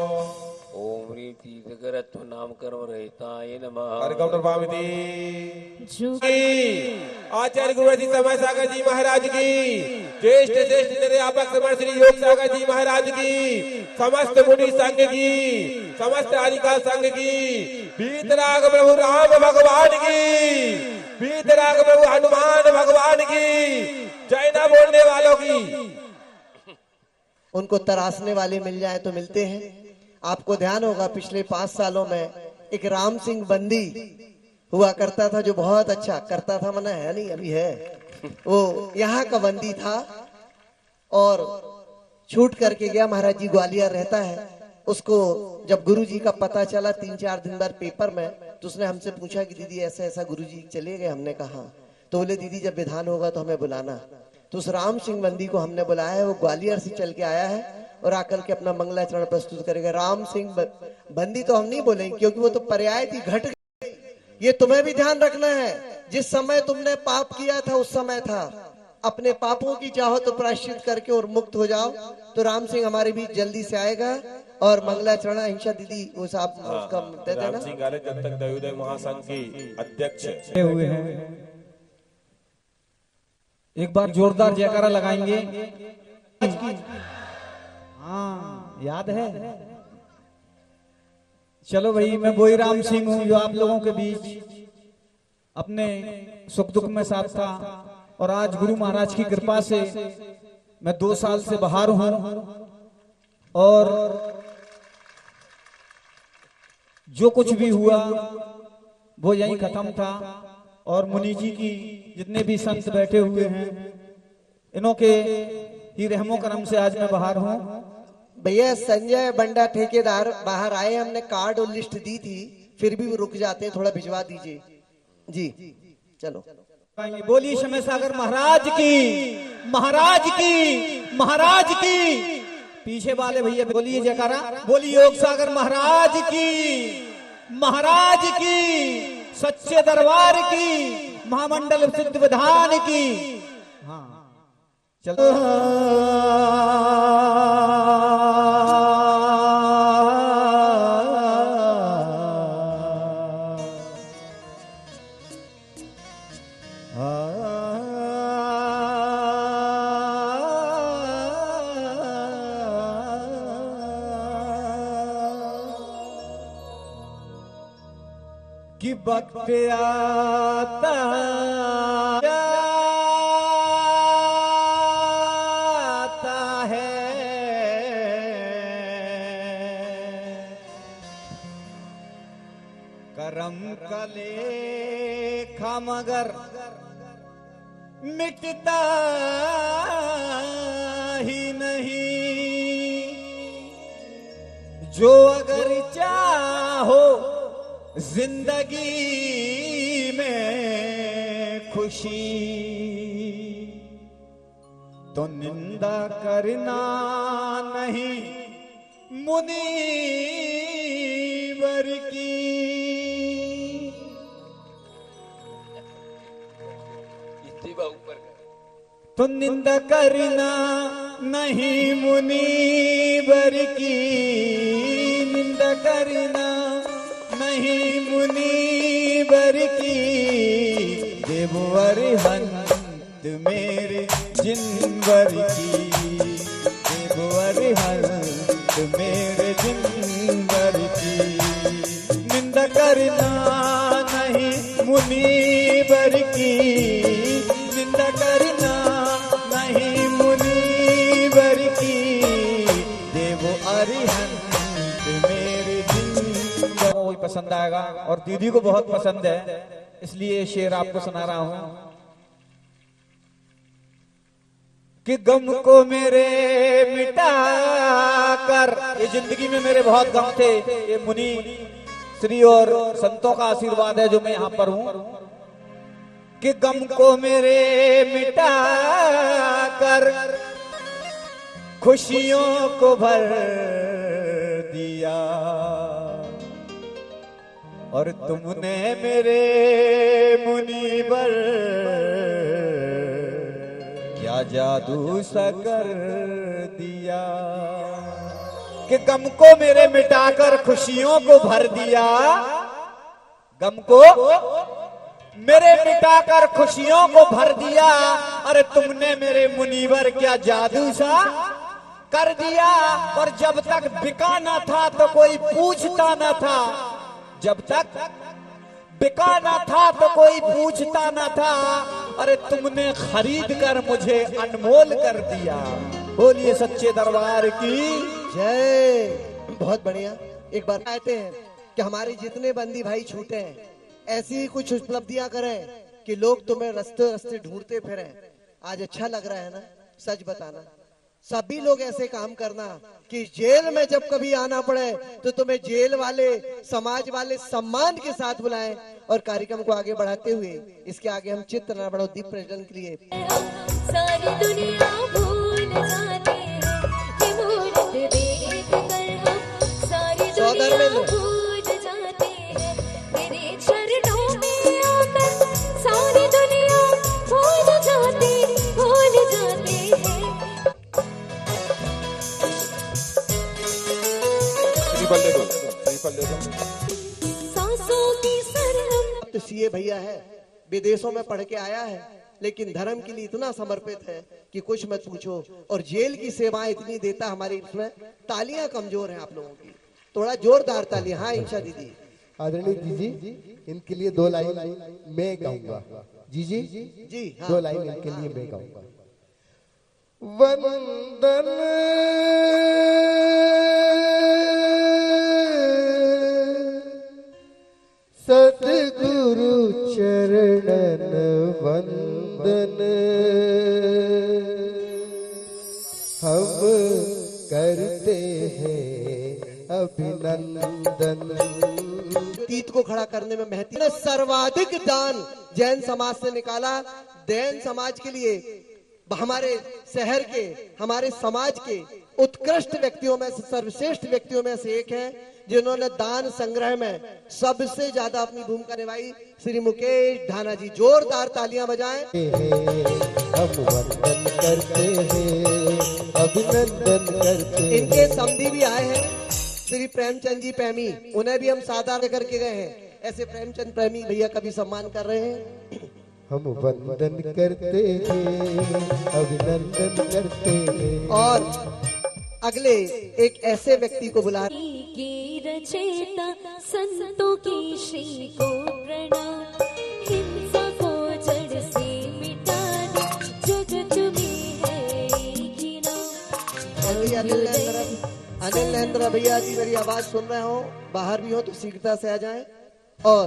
ओम ह्री तीर्थकरत्व नाम करो हिताय नमः। अर्घण भाविनी जो आचार्य गुरु जी समय सागर जी महाराज की ज्येष्ठ श्रेष्ठ निर्यापक समर्थ श्री योग सागर जी महाराज की समस्त मुनि संघ की समस्त अधिकार संघ की बीतराग प्रभु राम भगवान की बीतराग प्रभु हनुमान भगवान की जय न बोलने वालों की। उनको तराशने वाले मिल जाए तो मिलते हैं। आपको ध्यान होगा पिछले 5 सालों में एक राम सिंह बंदी हुआ करता था जो बहुत अच्छा करता था, मना है नहीं अभी है, वो यहाँ का बंदी था और छूट करके गया। महाराज जी ग्वालियर रहता है। उसको जब गुरुजी का पता चला 3-4 दिन बाद पेपर में, तो उसने हमसे पूछा कि दीदी ऐसा ऐसा गुरुजी चले गए। हमने कहा, तो बोले दीदी जब विधान होगा तो हमें बुलाना। तो उस राम सिंह बंदी को हमने बुलाया है। वो ग्वालियर से चल के आया है और आकर के अपना मंगलाचरण प्रस्तुत करेगा। राम सिंह बंदी तो हम नहीं बोलेंगे क्योंकि वो तो पर्याय थी, घट गई। ये तुम्हें भी ध्यान रखना है, जिस समय तुमने पाप किया था उस समय था। अपने पापों की चाहो तो प्रायश्चित करके और मुक्त हो जाओ। तो राम सिंह हमारे बीच जल्दी से आएगा और मंगलाचरण अहिंसा दीदी वो साहब उसका दे देना। राम सिंह गाले जब तक दयोदय महासंघ की अध्यक्ष हुए हैं, एक बार जोरदार जयकारा लगाएंगे। हाँ याद है। चलो भाई, मैं वही राम सिंह हूं जो आप लोगों के बीच अपने सुख दुख में साथ था। और आज गुरु महाराज की कृपा से मैं 2 साल से बाहर हूं और जो कुछ भी हुआ वो यहीं खत्म था। और मुनि जी की जितने भी संत बैठे हुए हैं, इन्हों के ही रहमो करम से आज मैं बाहर हूं। भैया संजय बंडा ठेकेदार बाहर आए, हमने कार्ड और लिस्ट दी थी, फिर भी वो रुक जाते हैं, थोड़ा भिजवा दीजिए जी। चलो बोलिए समय सागर महाराज की, महाराज की, महाराज की। पीछे वाले भैया बोलिए जयकारा, बोलिए योग सागर महाराज की, महाराज की, सच्चे दरबार की, महामंडल सिद्ध विधान की। हाँ चलो कि वक्त आता जाता है, करम का लेखा मगर मिटता ही नहीं। जो अगर चाहो जिंदगी में खुशी, तो निंदा करना नहीं मुनीवर की। तो निंदा करना नहीं मुनीवर की, निंदा करना नहीं मुनीवर की। देवर हंत मेरे जिनवर की, देवर हंत मेरे जिनवर की। निंदा करना नहीं मुनीवर की, निंदा करना नहीं मुनीवर अरिहंत मेरे जीवन को भी पसंद आएगा और दीदी को बहुत पसंद है, इसलिए ये शेर आपको सुना रहा हूं कि गम को मेरे मिटा कर, ये जिंदगी में मेरे बहुत गम थे, ये मुनि श्री और संतों का आशीर्वाद है जो मैं यहाँ पर हूं, कि गम को मेरे मिटा कर खुशियों को भर दिया और तुमने मेरे मुनीवर क्या जादू सा कर दिया, कि गम को मेरे मिटाकर खुशियों को भर दिया, गम को मेरे मिटाकर खुशियों को भर दिया, अरे तुमने मेरे मुनीवर क्या जादू सा कर दिया। और जब तक बिका ना था तो कोई पूछता ना था, जब तक बिका ना था तो कोई पूछता ना था, अरे तुमने खरीद कर मुझे अनमोल कर दिया। बोलिए सच्चे दरबार की जय। बहुत बढ़िया। एक बार कहते हैं कि हमारे जितने बंदी भाई छूटे हैं ऐसी ही कुछ उपलब्धियां करें कि लोग तुम्हें रास्ते रास्ते ढूंढते फिरें। आज अच्छा लग रहा है ना? सच बताना, सभी लोग ऐसे काम करना कि जेल में जब कभी आना पड़े तो तुम्हें जेल वाले समाज वाले सम्मान के साथ बुलाएं। और कार्यक्रम को आगे बढ़ाते हुए इसके आगे हम चित्र न बढ़ो दीप प्रज्वलन के लिए सारी दुनिया भूल जाते हैं ये मूरत देख कर हम, सारी दुनिया भूल जाते हैं तेरे चरणों में आकर, सारी दुनिया भूल जाते हैं। सांसों की सरहद तो सीए भैया है, विदेशों में पढ़ के आया है, लेकिन धर्म के लिए इतना समर्पित है कि कुछ मत पूछो। और जेल की सेवाएं इतनी देता हमारी, इसमें तालियां कमजोर हैं आप लोगों की, थोड़ा जोरदार तालियां। हाँ इंशा दीदी। आदरणीय दीदी, इनके लिए 2 लाइन मैं गाऊंगा। जी जी जी हाँ। 2 लाइन इनके लिए मैं गाऊंगा। वंदन सतगुरु चरणन वंदन, हम करते हैं अभिनंदन। तीत को खड़ा करने में महती ने सर्वाधिक दान जैन समाज से निकाला। जैन समाज के लिए हमारे शहर के, हमारे समाज के उत्कृष्ट व्यक्तियों में से, सर्वश्रेष्ठ व्यक्तियों में से एक है जिन्होंने दान संग्रह में सबसे ज्यादा अपनी भूमिका निभाई, श्री मुकेश ढाना जी। जोरदार तालियां बजाएं। हम वंदन करते हैं, अभिनंदन करते हैं। इनके समधी भी आए हैं श्री प्रेमचंद जी पैमी, उन्हें भी हम सादर करके गए हैं। ऐसे प्रेमचंद पैमी भैया का भी सम्मान कर रहे हैं। हम वंदन करते हैं, अभिनंदन करते हैं। और अगले एक ऐसे व्यक्ति को बुला की रचयिता संतों की श्री को प्रणाम, हिंसा को जड़ से मिटा दे, जगत में है कि नाम। अनिल नरेंद्र भैया जी मेरी आवाज सुन रहे हो, बाहर भी हो तो शीघ्रता से आ जाएं। और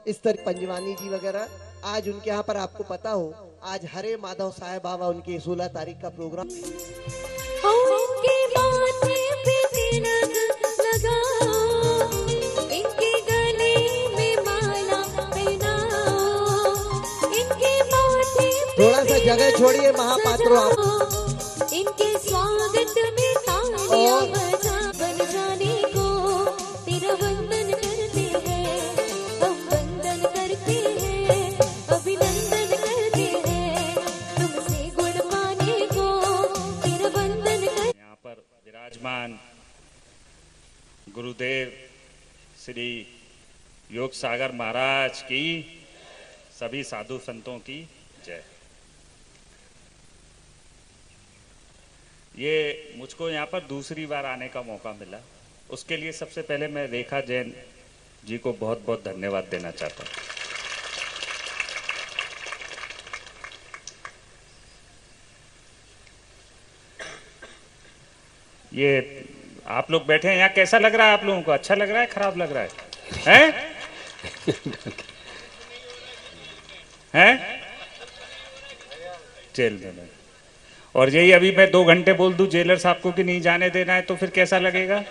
इस तरह पंजवानी जी वगैरह, आज उनके यहाँ पर आपको पता हो आज हरे माधव साहेब बाबा उनकी 16 तारीख का प्रोग्राम। इनके माथे पे तिलक लगाओ, इनके गले में माला पहनाओ, इनके माथे पे थोड़ा सा जगह छोड़िए महापात्रों आप। इनके स्वागत में तालियां बजा, बन जाने को तेरा वंदन करते हैं, हम वंदन करते हैं, अभिनंदन करते हैं, तुमसे गुण पाने को तेरा वंदन कर। यहाँ पर विराजमान गुरुदेव श्री योग सागर महाराज की, सभी साधु संतों की जय। ये मुझको यहाँ पर दूसरी बार आने का मौका मिला, उसके लिए सबसे पहले मैं रेखा जैन जी को बहुत बहुत धन्यवाद देना चाहता हूँ। ये आप लोग बैठे हैं यहाँ, कैसा लग रहा है आप लोगों को? अच्छा लग रहा है, खराब लग रहा है? हैं? जेल में। और यही अभी मैं 2 घंटे बोल दूं जेलर साहब को कि नहीं जाने देना है, तो फिर कैसा लगेगा?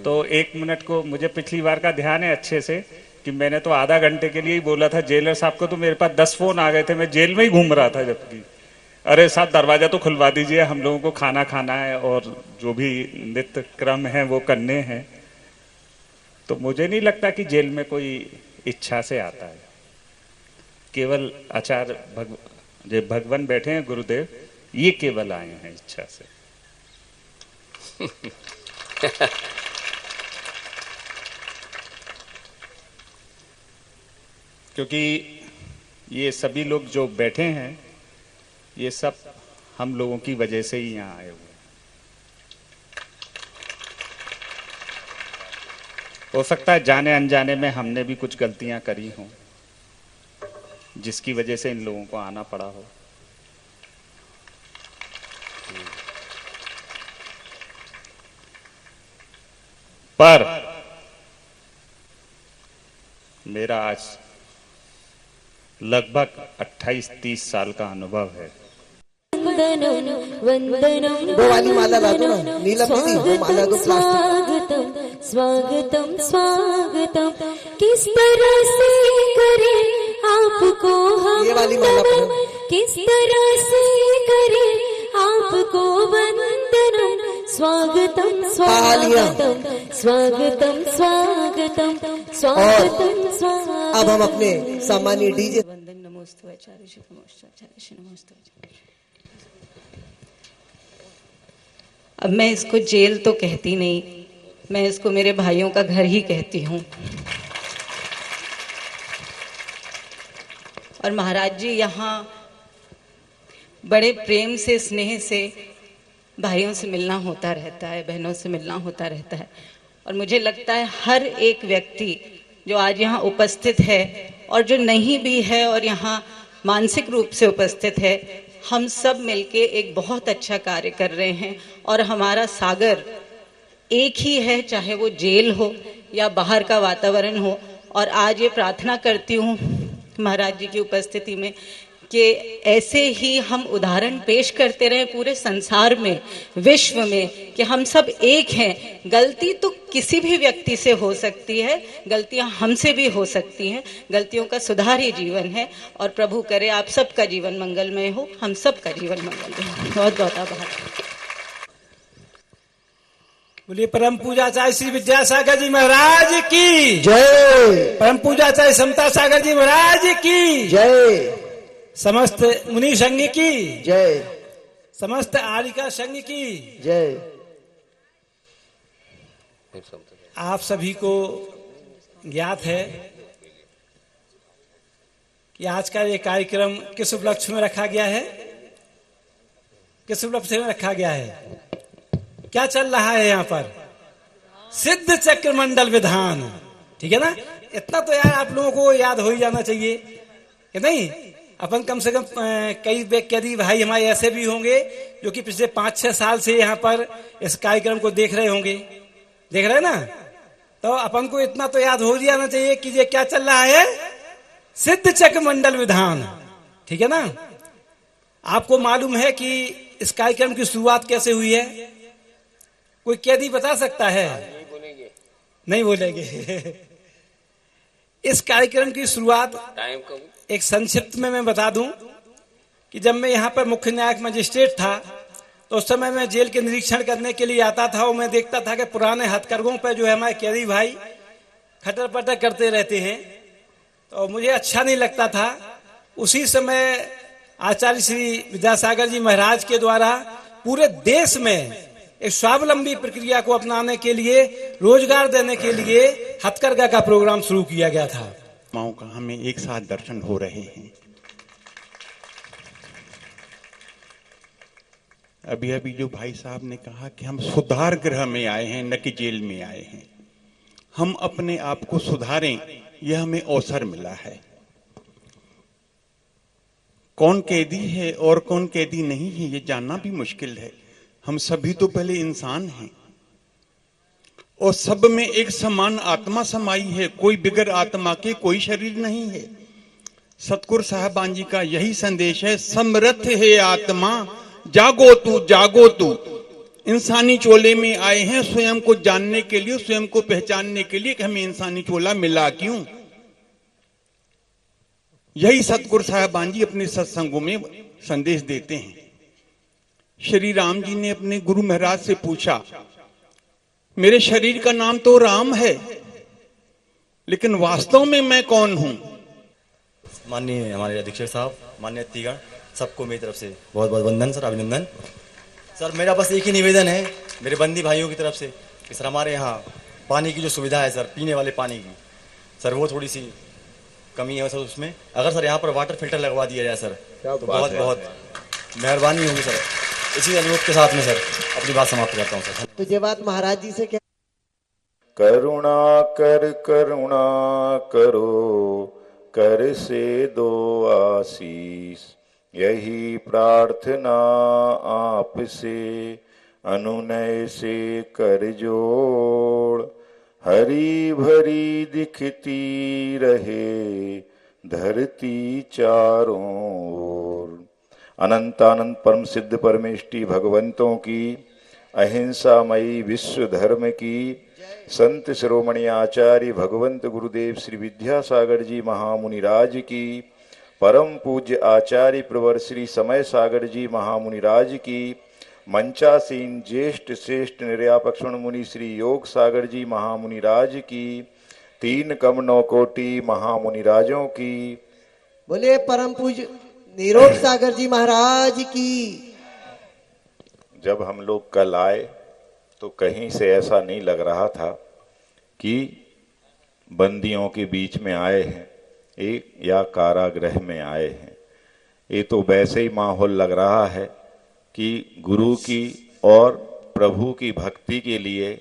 तो 1 मिनट को, मुझे पिछली बार का ध्यान है अच्छे से कि मैंने तो आधा घंटे के लिए ही बोला था जेलर साहब को, तो मेरे पास 10 फोन आ गए थे, मैं जेल में ही घूम रहा था। जबकि अरे साहब दरवाजा तो खुलवा दीजिए, हम लोगों को खाना खाना है और जो भी नित्य क्रम है वो करने हैं। तो मुझे नहीं लगता कि जेल में कोई इच्छा से आता है। केवल आचार्य जो भगवान बैठे हैं गुरुदेव, ये केवल आए हैं इच्छा से। क्योंकि ये सभी लोग जो बैठे हैं, ये सब हम लोगों की वजह से ही यहाँ आए हुए हैं। हो सकता है जाने अनजाने में हमने भी कुछ गलतियां करी हों, जिसकी वजह से इन लोगों को आना पड़ा हो। पर मेरा आज लगभग 28-30 साल का अनुभव है। वो वाली माला ला दो ना, नीलम दीदी, वो माला दो प्लास्टिक। स्वागतम स्वागतम किस तरह से करें आपको हम ये वाली माला नमन, किस तरह से करें आपको वंदनम। स्वागतम स्वागतम स्वागतम स्वागतम स्वागतम स्वागतम। अब हम अपने सामान्य डीजे वंदन नमोस्तु आचार्य जी, नमोस्तु आचार्य जी, नमोस्तु आचार्य। अब मैं इसको जेल तो कहती नहीं, मैं इसको मेरे भाइयों का घर ही कहती हूँ। और महाराज जी यहाँ बड़े प्रेम से, स्नेह से भाइयों से मिलना होता रहता है, बहनों से मिलना होता रहता है। और मुझे लगता है हर एक व्यक्ति जो आज यहाँ उपस्थित है और जो नहीं भी है और यहाँ मानसिक रूप से उपस्थित है, हम सब मिलके एक बहुत अच्छा कार्य कर रहे हैं। और हमारा सागर एक ही है, चाहे वो जेल हो या बाहर का वातावरण हो। और आज ये प्रार्थना करती हूँ महाराज जी की उपस्थिति में कि ऐसे ही हम उदाहरण पेश करते रहे पूरे संसार में, विश्व में, कि हम सब एक हैं। गलती तो किसी भी व्यक्ति से हो सकती है, गलतियां हमसे भी हो सकती हैं, गलतियों का सुधार ही जीवन है। और प्रभु करे आप सबका जीवन मंगलमय हो, हम सबका जीवन मंगलमय हो। बहुत बहुत आभार। बोलिए परम पूज्याचार्य श्री विद्यासागर जी महाराज की जय, परम पूज्याचार्य समता सागर जी महाराज की जय, समस्त मुनि संघ की जय, समस्त आरिका संघ की जय। आप सभी को ज्ञात है कि आज का ये कार्यक्रम किस उपलक्ष्य में रखा गया है, किस उपलक्ष्य में रखा गया है, क्या चल रहा है यहाँ पर? सिद्ध चक्र मंडल विधान, ठीक है ना? इतना तो यार आप लोगों को याद हो ही जाना चाहिए कि नहीं? अपन कम से कम कई भाई हमारे ऐसे भी होंगे जो कि पिछले 5-6 साल से यहाँ पर इस कार्यक्रम को देख रहे होंगे, देख रहे हैं ना? तो अपन को इतना तो याद हो जाना चाहिए कि ये क्या चल रहा है, सिद्ध चक्र मंडल विधान, ठीक है ना? आपको मालूम है कि इस कार्यक्रम की शुरुआत कैसे हुई है? कोई कैदी बता सकता है? नहीं बोलेंगे। इस कार्यक्रम की शुरुआत एक संक्षिप्त में मैं बता दूं कि जब मैं यहाँ पर मुख्य न्यायिक मजिस्ट्रेट था तो उस समय मैं जेल के निरीक्षण करने के लिए आता था और मैं देखता था कि पुराने हथकरघों पर जो है हमारे कैदी भाई खटर पटर करते रहते हैं, तो मुझे अच्छा नहीं लगता था। उसी समय आचार्य श्री विद्यासागर जी महाराज के द्वारा पूरे देश में एक स्वावलंबी प्रक्रिया को अपनाने के लिए, रोजगार देने के लिए हथकरघा का प्रोग्राम शुरू किया गया था। माओ का हमें एक साथ दर्शन हो रहे हैं। अभी अभी जो भाई साहब ने कहा कि हम सुधार गृह में आए हैं, न कि जेल में आए हैं। हम अपने आप को सुधारें, यह हमें अवसर मिला है। कौन कैदी है और कौन कैदी नहीं है ये जानना भी मुश्किल है, हम सभी तो पहले इंसान हैं और सब में एक समान आत्मा समाई है, कोई बिगर आत्मा के कोई शरीर नहीं है। सतगुरु साहबान जी का यही संदेश है, समर्थ है आत्मा, जागो तू जागो तू। इंसानी चोले में आए हैं स्वयं को जानने के लिए, स्वयं को पहचानने के लिए कि हमें इंसानी चोला मिला क्यों। यही सतगुरु साहबान जी अपने सत्संगों में संदेश देते हैं। श्री राम जी ने अपने गुरु महाराज से पूछा, मेरे शरीर का नाम तो राम है, लेकिन वास्तव में मैं कौन हूं? माननीय हमारे अध्यक्ष साहब, माननीय अतिथिगण, सबको मेरी तरफ से बहुत बहुत वंदन सर, अभिनंदन सर। मेरा बस एक ही निवेदन है मेरे बंदी भाइयों की तरफ से कि सर हमारे यहाँ पानी की जो सुविधा है सर, पीने वाले पानी की सर, वो थोड़ी सी कमी है सर उसमें। अगर सर यहाँ पर वाटर फिल्टर लगवा दिया जाए सर तो बहुत बहुत मेहरबानी होगी सर। इसी अनुरोध के साथ में सर अपनी बात समाप्त करता हूँ सर। तो ये बात महाराज जी से क्या? करुणा करो कर से दो आशीष, यही प्रार्थना आपसे अनुनय से कर जोड़। हरी भरी दिखती रहे धरती चारों ओर। अनंत अनंत परम सिद्ध परमेष्टि भगवंतों की, अहिंसामयी विश्व धर्म की, संत शिरोमणि आचार्य भगवंत गुरुदेव श्री विद्यासागर जी महामुनि राज की, परम पूज्य आचार्य प्रवर श्री समय सागर जी महामुनि राज की, मंचासीन ज्येष्ठ श्रेष्ठ निर्यापक्षण मुनि श्री योग सागर जी महामुनि राज की, 3 कम 9 कोटि महामुनि राजों की। बोले परम पूज्य निरोग सागर जी महाराज की। जब हम लोग कल आए तो कहीं से ऐसा नहीं लग रहा था कि बंदियों के बीच में आए हैं एक या कारागृह में आए हैं। ये तो वैसे ही माहौल लग रहा है कि गुरु की और प्रभु की भक्ति के लिए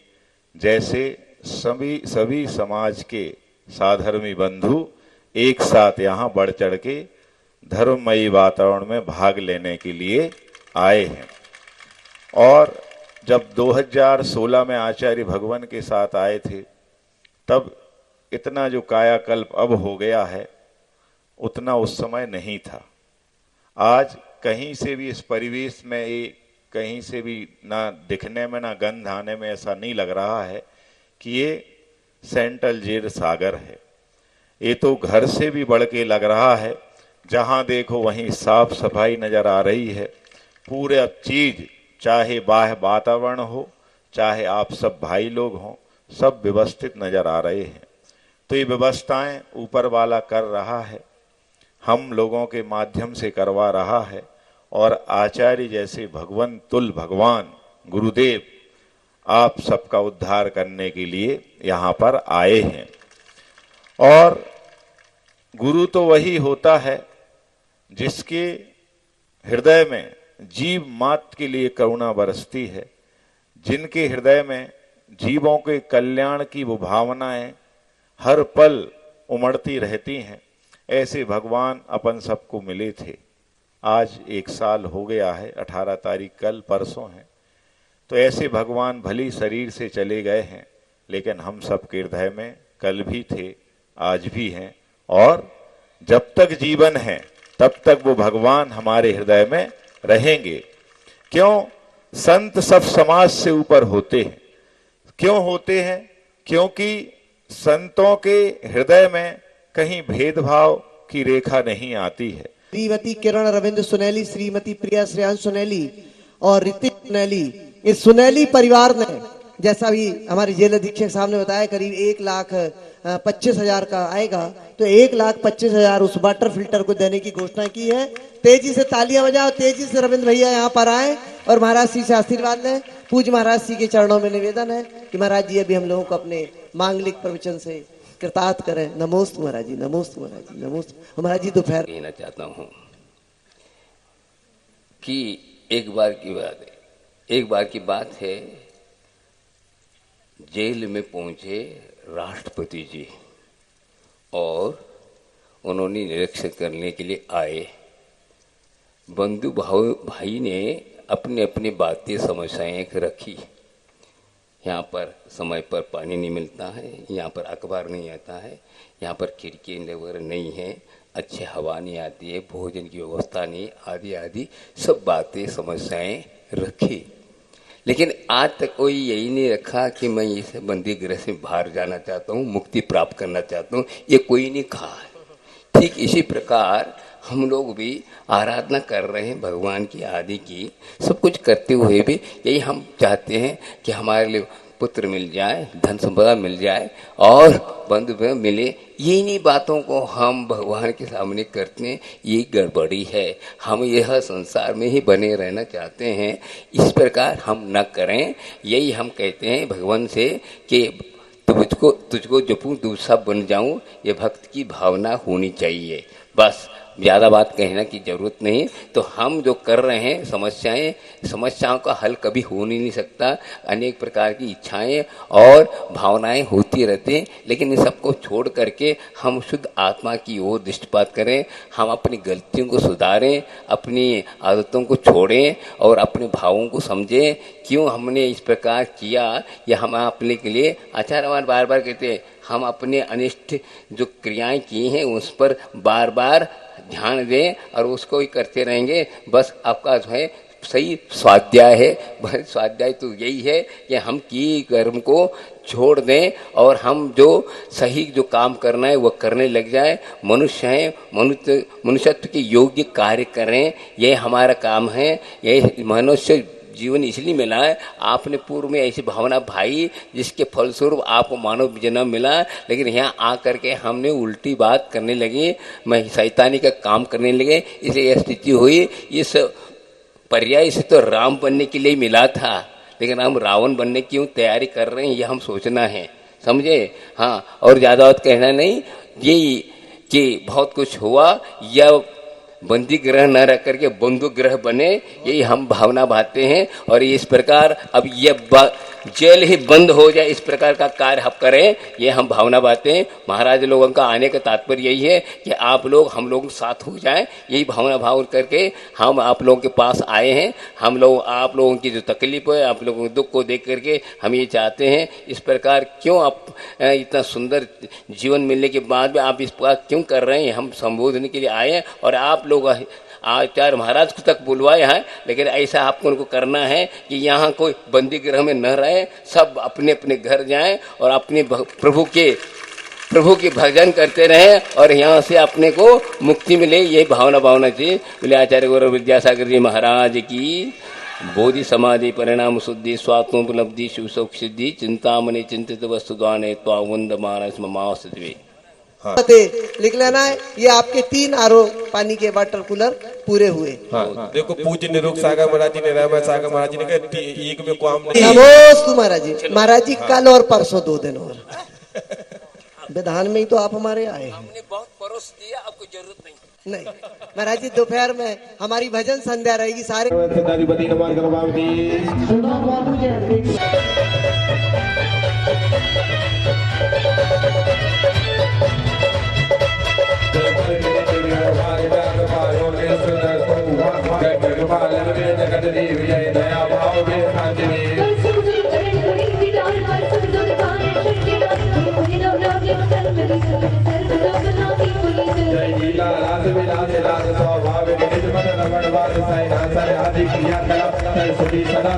जैसे सभी समाज के साधर्मी बंधु एक साथ यहाँ बढ़ चढ़ के धर्ममयी वातावरण में भाग लेने के लिए आए हैं। और जब 2016 में आचार्य भगवान के साथ आए थे तब इतना जो कायाकल्प अब हो गया है उतना उस समय नहीं था। आज कहीं से भी इस परिवेश में ये कहीं से भी ना दिखने में ना गंध आने में ऐसा नहीं लग रहा है कि ये सेंट्रल जेल सागर है। ये तो घर से भी बढ़ के लग रहा है, जहां देखो वहीं साफ सफाई नजर आ रही है। पूरे चीज चाहे बाह्य वातावरण हो चाहे आप सब भाई लोग हों, सब व्यवस्थित नजर आ रहे हैं। तो ये व्यवस्थाएं ऊपर वाला कर रहा है, हम लोगों के माध्यम से करवा रहा है। और आचार्य जैसे भगवान तुल भगवान गुरुदेव आप सबका उद्धार करने के लिए यहाँ पर आए हैं। और गुरु तो वही होता है जिसके हृदय में जीव मात्र के लिए करुणा बरसती है, जिनके हृदय में जीवों के कल्याण की वो भावनाएं हर पल उमड़ती रहती हैं। ऐसे भगवान अपन सबको मिले थे। आज 1 साल हो गया है, 18 तारीख कल परसों है। तो ऐसे भगवान भली शरीर से चले गए हैं, लेकिन हम सबके हृदय में कल भी थे, आज भी हैं, और जब तक जीवन है तब तक वो भगवान हमारे हृदय में रहेंगे। क्यों? संत सब समाज से ऊपर होते हैं। क्यों होते हैं? क्योंकि संतों के हृदय में कहीं भेदभाव की रेखा नहीं आती है। श्रीमती किरण रविंद्र सुनैली, श्रीमती प्रिया श्रेयांश सुनैली और ऋतिक सुनैली, इस सुनैली परिवार ने, जैसा भी हमारे जेल अधीक्षक साहब ने बताया, करीब 1,25,000 का आएगा, तो 1,25,000 उस वाटर फिल्टर को देने की घोषणा की है। तेजी से तालियां बजाओ, तेजी से रविंद्र भैया यहाँ पर आए और महाराज जी से आशीर्वाद लें। पूज्य महाराज जी के चरणों में निवेदन है कि महाराज जी अभी हम लोगों को अपने मांगलिक प्रवचन से कृतार्थ करें। नमोस्तु महाराज जी, नमोस्तु महाराज जी, नमोस्तु महाराज जी। दोपहर कहना चाहता हूँ कि एक बार की बात है, जेल में पहुंचे राष्ट्रपति जी और उन्होंने निरीक्षण करने के लिए आए। बंधु भाई ने अपनी अपनी बातें समस्याएं रखी। यहाँ पर समय पर पानी नहीं मिलता है, यहाँ पर अखबार नहीं आता है, यहाँ पर खिड़की वगैरह नहीं है, अच्छी हवा नहीं आती है, भोजन की व्यवस्था नहीं, आदि आदि सब बातें समस्याएं रखी। लेकिन आज तक कोई यही नहीं रखा कि मैं इस बंदी गृह से बाहर जाना चाहता हूँ, मुक्ति प्राप्त करना चाहता हूँ, ये कोई नहीं कहा है। ठीक इसी प्रकार हम लोग भी आराधना कर रहे हैं भगवान की आदि की, सब कुछ करते हुए भी यही हम चाहते हैं कि हमारे लिए पुत्र मिल जाए, धन संपदा मिल जाए और बंधु मिले। ये नहीं बातों को हम भगवान के सामने करते हैं, ये गड़बड़ी है। हम यह संसार में ही बने रहना चाहते हैं, इस प्रकार हम न करें। यही हम कहते हैं भगवान से कि तुझको जपूं दूसरा बन जाऊं, ये भक्त की भावना होनी चाहिए। बस ज़्यादा बात कहने की जरूरत नहीं। तो हम जो कर रहे हैं समस्याओं का हल कभी हो नहीं सकता। अनेक प्रकार की इच्छाएं और भावनाएं होती रहती हैं, लेकिन इन सबको छोड़ करके हम शुद्ध आत्मा की ओर दृष्टिपात करें। हम अपनी गलतियों को सुधारें, अपनी आदतों को छोड़ें और अपने भावों को समझें। क्यों हमने इस प्रकार किया, यह हम अपने के लिए आचार्यवान बार बार कहते हैं, हम अपने अनिष्ट जो क्रियाएं की हैं उस पर बार बार ध्यान दें और उसको ही करते रहेंगे। बस आपका जो है सही स्वाध्याय है। बस स्वाध्याय तो यही है कि हम की कर्म को छोड़ दें और हम जो सही जो काम करना है वो करने लग जाए। मनुष्य हैं, मनुष्यत्व के योग्य कार्य करें, ये हमारा काम है। ये मनुष्य जीवन इसलिए मिला है, आपने पूर्व में ऐसी भावना भाई जिसके फलस्वरूप आपको मानव जन्म मिला, लेकिन यहाँ आकर के हमने उल्टी बात करने लगे, मैं शैतानी का काम करने लगे, इसलिए यह स्थिति हुई। इस पर्याय से तो राम बनने के लिए मिला था, लेकिन हम रावण बनने की क्यों तैयारी कर रहे हैं, ये हम सोचना है, समझे। हाँ, और ज़्यादा बात कहना नहीं। ये कि बहुत कुछ हुआ या बंदी ग्रह न रह करके बंधु ग्रह बने, यही हम भावना भाते हैं। और इस प्रकार अब ये जेल ही बंद हो जाए, इस प्रकार का कार्य हम करें, ये हम भावना भाते हैं। महाराज लोगों का आने का तात्पर्य यही है कि आप लोग हम लोग साथ हो जाएं, यही भावना भाव करके हम आप लोगों के पास आए हैं। हम लोग आप लोगों की जो तकलीफ है, आप लोगों के दुख को देख करके हम ये चाहते हैं। इस प्रकार क्यों आप इतना सुंदर जीवन मिलने के बाद भी आप इस प्रकार क्यों कर रहे हैं, हम संबोधन के लिए आए हैं। और आप लोग आचार्य महाराज को तक बुलवाए हैं, लेकिन ऐसा आपको उनको करना है कि यहाँ कोई बंदी गृह में न रहे, सब अपने अपने घर जाएं और अपने प्रभु के भजन करते रहें और यहाँ से अपने को मुक्ति मिले, यही भावना चाहिए। बोले आचार्य गौरव विद्यासागर जी महाराज की। बोधि समाधि परिणाम शुद्धि स्वात्मोपलब्धि शिव सुख सिद्धि चिंतामणि चिंतित वस्तु द्वाने त्वावंद मानस ममावसद्वे। लिख लेना है। ये आपके 3 आरओ पानी के वाटर कूलर पूरे हुए। हाँ, देखो पूज्य निरुक्त सागर महाराज जी ने, रामा सागर महाराज जी ने कहा एक में काम नहीं। नमोस्तु महाराज जी। महाराज जी कल और परसों 2 दिन और विधान में ही तो आप हमारे आए हैं। हमने बहुत परोस दिया, आपको जरूरत नहीं। महाराज जी दोपहर में हमारी भजन संध्या रहेगी सारे। सदा